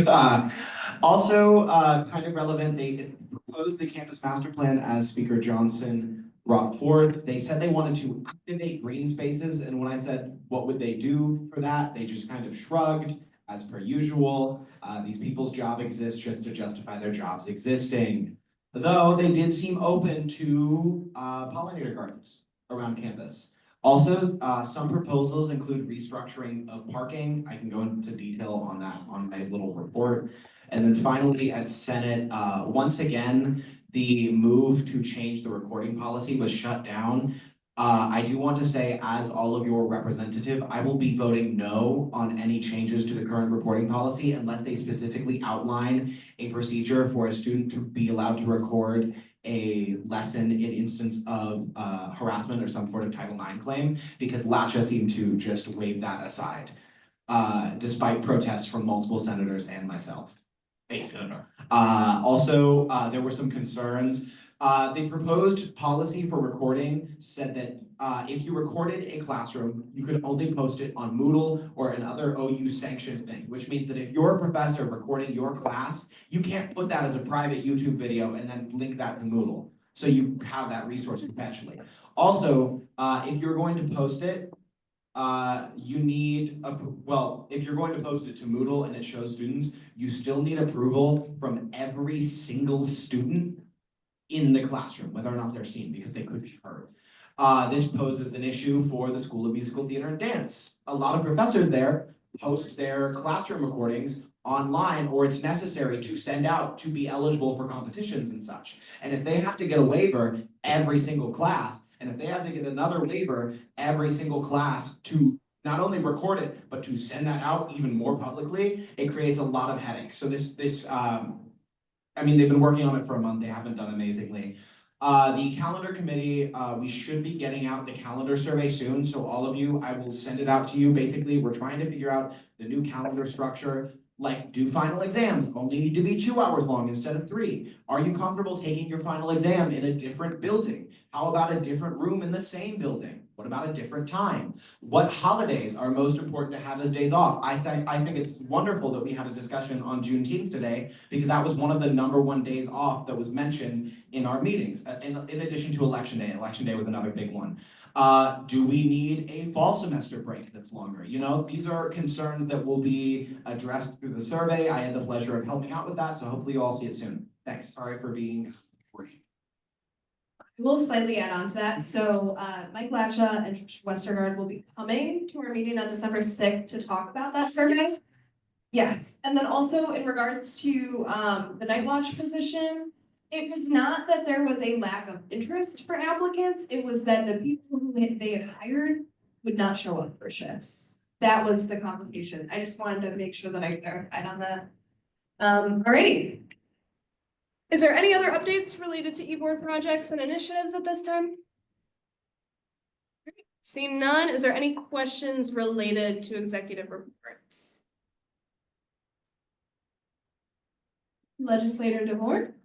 S11: also kind of relevant. They proposed the campus master plan as Speaker Johnson brought forth. They said they wanted to activate green spaces, and when I said what would they do for that, they just kind of shrugged as per usual. These people's job exists just to justify their jobs existing. Though they did seem open to pollinator gardens around campus. Also, some proposals include restructuring of parking. I can go into detail on that on my little report. And then finally at Senate, once again, the move to change the recording policy was shut down. I do want to say, as all of your representative, I will be voting no on any changes to the current reporting policy unless they specifically outline a procedure for a student to be allowed to record a lesson in instance of harassment or some sort of Title IX claim, because LACHA seemed to just wave that aside, despite protests from multiple senators and myself, a senator. Also, there were some concerns. The proposed policy for recording said that if you recorded a classroom, you could only post it on Moodle or another OU sanctioned thing, which means that if you're a professor recording your class, you can't put that as a private YouTube video and then link that to Moodle. So you have that resource perpetually. Also, if you're going to post it, you need, if you're going to post it to Moodle and it shows students, you still need approval from every single student in the classroom, whether or not they're seen, because they could be heard. This poses an issue for the School of Musical Theater and Dance. A lot of professors there post their classroom recordings online, or it's necessary to send out to be eligible for competitions and such. And if they have to get a waiver every single class, and if they have to get another waiver every single class to not only record it, but to send that out even more publicly, it creates a lot of headaches. So I mean, they've been working on it for a month. They haven't done amazingly. The calendar committee, we should be getting out the calendar survey soon. So all of you, I will send it out to you. Basically, we're trying to figure out the new calendar structure. Like, do final exams only need to be 2 hours long instead of 3? Are you comfortable taking your final exam in a different building? How about a different room in the same building? What about a different time? What holidays are most important to have as days off? I think it's wonderful that we had a discussion on Juneteenth today, because that was one of the #1 days off that was mentioned in our meetings, in addition to Election Day. Election Day was another big one. Do we need a fall semester break that's longer? You know, these are concerns that will be addressed through the survey. I had the pleasure of helping out with that, so hopefully you all see it soon. Thanks, sorry for being wordy.
S5: We'll slightly add on to that. So Mike Latcha and Tricia Westergaard will be coming to our meeting on December 6th to talk about that survey. Yes, and then also in regards to the night watch position, it was not that there was a lack of interest for applicants, it was that the people who they had hired would not show up for shifts. That was the complication. I just wanted to make sure that I clarified on that. Alrighty. Is there any other updates related to eBoard projects and initiatives at this time? Seeing none, is there any questions related to executive reports? Legislator DeVore?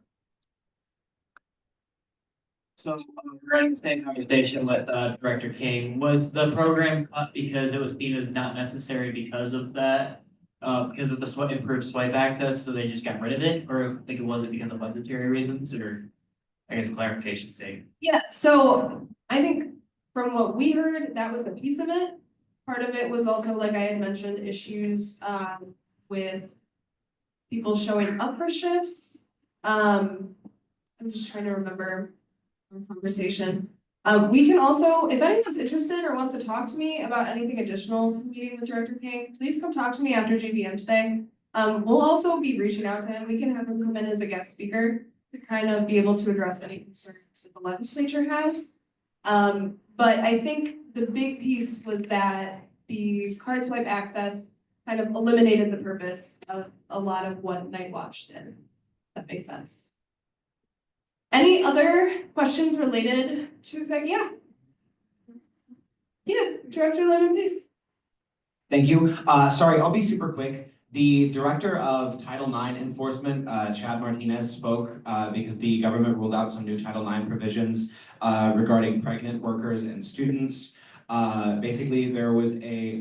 S2: So, regarding the same conversation with Director King, was the program cut because it was seen as not necessary because of that? Because of the improved swipe access, so they just got rid of it, or like it wasn't because of budgetary reasons, or I guess clarification's sake?
S5: Yeah, so I think from what we heard, that was a piece of it. Part of it was also, like I had mentioned, issues with people showing up for shifts. I'm just trying to remember our conversation. We can also, if anyone's interested or wants to talk to me about anything additional to the meeting with Director King, please come talk to me after JVM today. We'll also be reaching out to him. We can have him come in as a guest speaker to kind of be able to address any concerns that the legislature has. But I think the big piece was that the card swipe access kind of eliminated the purpose of a lot of what Night Watch did. That makes sense. Any other questions related to yeah. Yeah, Director Lemon, please.
S11: Thank you. Sorry, I'll be super quick. The Director of Title IX Enforcement, Chad Martinez, spoke because the government ruled out some new Title IX provisions regarding pregnant workers and students. Basically, there was a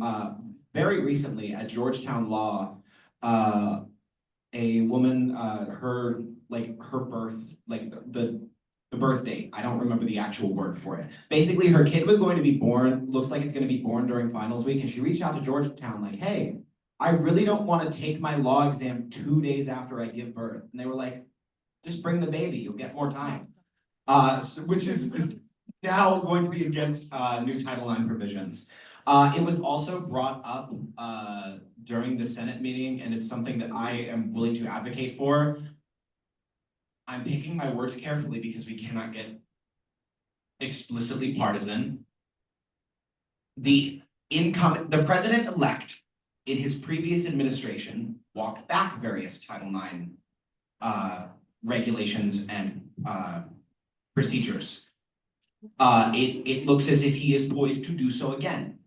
S11: very recently at Georgetown Law, a woman, her birth, the birth date, I don't remember the actual word for it. Basically, her kid was going to be born, looks like it's going to be born during finals week, and she reached out to Georgetown like, hey, I really don't want to take my law exam 2 days after I give birth. And they were like, just bring the baby, you'll get more time. Which is now going to be against new Title IX provisions. It was also brought up during the Senate meeting, and it's something that I am willing to advocate for. I'm picking my words carefully because we cannot get explicitly partisan. The president-elect in his previous administration walked back various Title IX regulations and procedures. It looks as if he is poised to do so again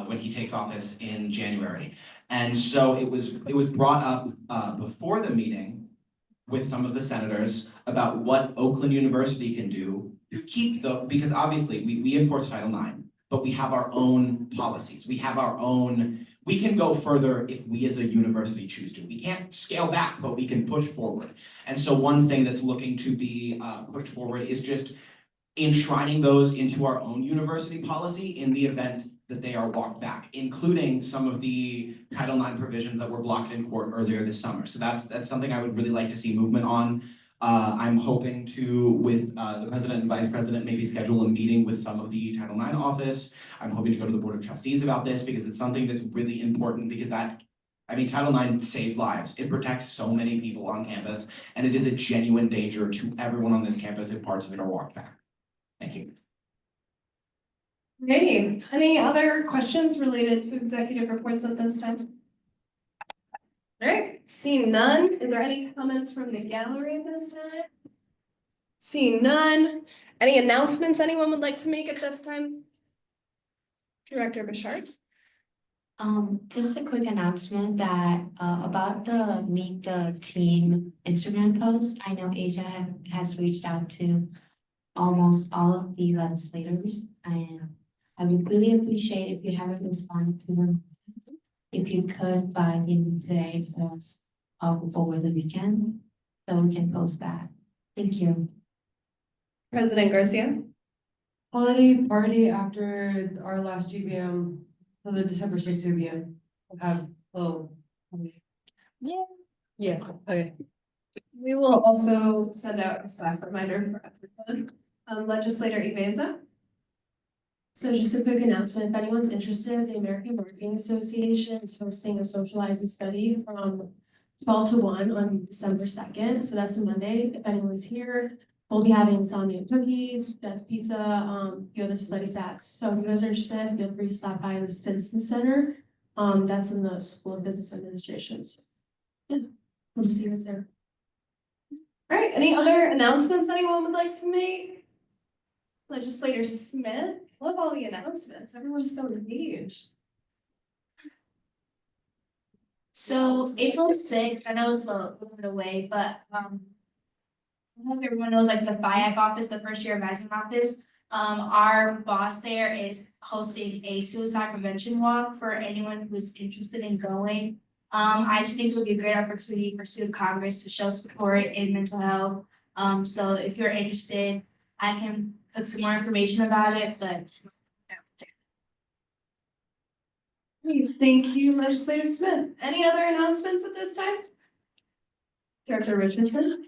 S11: when he takes office in January. And so it was brought up before the meeting with some of the senators about what Oakland University can do to keep because obviously we enforce Title IX, but we have our own policies. We have our own, we can go further if we as a university choose to. We can't scale back, but we can push forward. And so one thing that's looking to be pushed forward is just enshrining those into our own university policy in the event that they are walked back, including some of the Title IX provisions that were blocked in court earlier this summer. So that's something I would really like to see movement on. I'm hoping to, with the president and vice president, maybe schedule a meeting with some of the Title IX office. I'm hoping to go to the Board of Trustees about this because it's something that's really important because Title IX saves lives. It protects so many people on campus, and it is a genuine danger to everyone on this campus if parts of it are walked back. Thank you.
S5: Alrighty, any other questions related to executive reports at this time? All right, seeing none, is there any comments from the gallery at this time? Seeing none, any announcements anyone would like to make at this time? Director Bishart?
S17: Just a quick announcement that about the Meet the Team Instagram post. I know Asia has reached out to almost all of the legislators, and I would really appreciate if you haven't responded to them. If you could by the end of today for us over the weekend, so we can post that. Thank you.
S5: President Garcia?
S6: Holiday party after our last GBM, so the December 6th GBM, we'll have,
S5: Yeah.
S6: yeah.
S1: Okay.
S3: We will also send out a Slack reminder for everyone. Legislator Ibeza. So just a quick announcement, if anyone's interested, the American Marketing Association is hosting a socializing study from 12 to 1 on December 2nd, so that's a Monday. If anyone's here, we'll be having insomnia cookies, that's pizza, the other study snacks. So if you guys are interested, feel free to stop by the Stinson Center. That's in the School of Business Administration. So, yeah, we'll see you guys there. All right, any other announcements anyone would like to make? Legislator Smith, love all the announcements, everyone's so engaged.
S7: So April 6th, I know it's a little bit away, but I don't know if everyone knows like the FIAC office, the first year advising office. Our boss there is hosting a suicide prevention walk for anyone who's interested in going. I just think it would be a great opportunity for Student Congress to show support in mental health. So if you're interested, I can put some more information about it, but.
S3: Thank you, Legislator Smith. Any other announcements at this time? Director Richardson?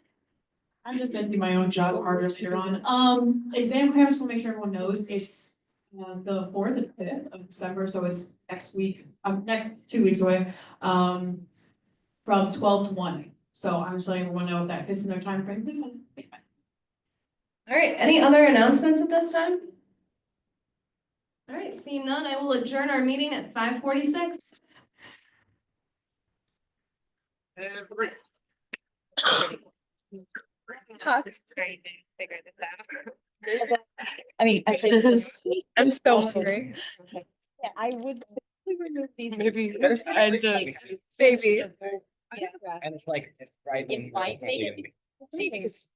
S10: I'm just gonna do my own job harder later on. Exam cramps, we'll make sure everyone knows it's the 4th and 5th of December, so it's next week, next 2 weeks away. From 12 to 1. So I'm just letting everyone know if that fits in their time frame, please.
S3: All right, any other announcements at this time? All right, seeing none, I will adjourn our meeting at 5:46.
S5: I mean, actually, this is.
S3: I'm so hungry.
S5: Yeah, I would.
S1: Maybe
S5: there's
S1: baby.
S5: Yeah.
S11: And it's like, it's right.
S5: It might make it. Savings.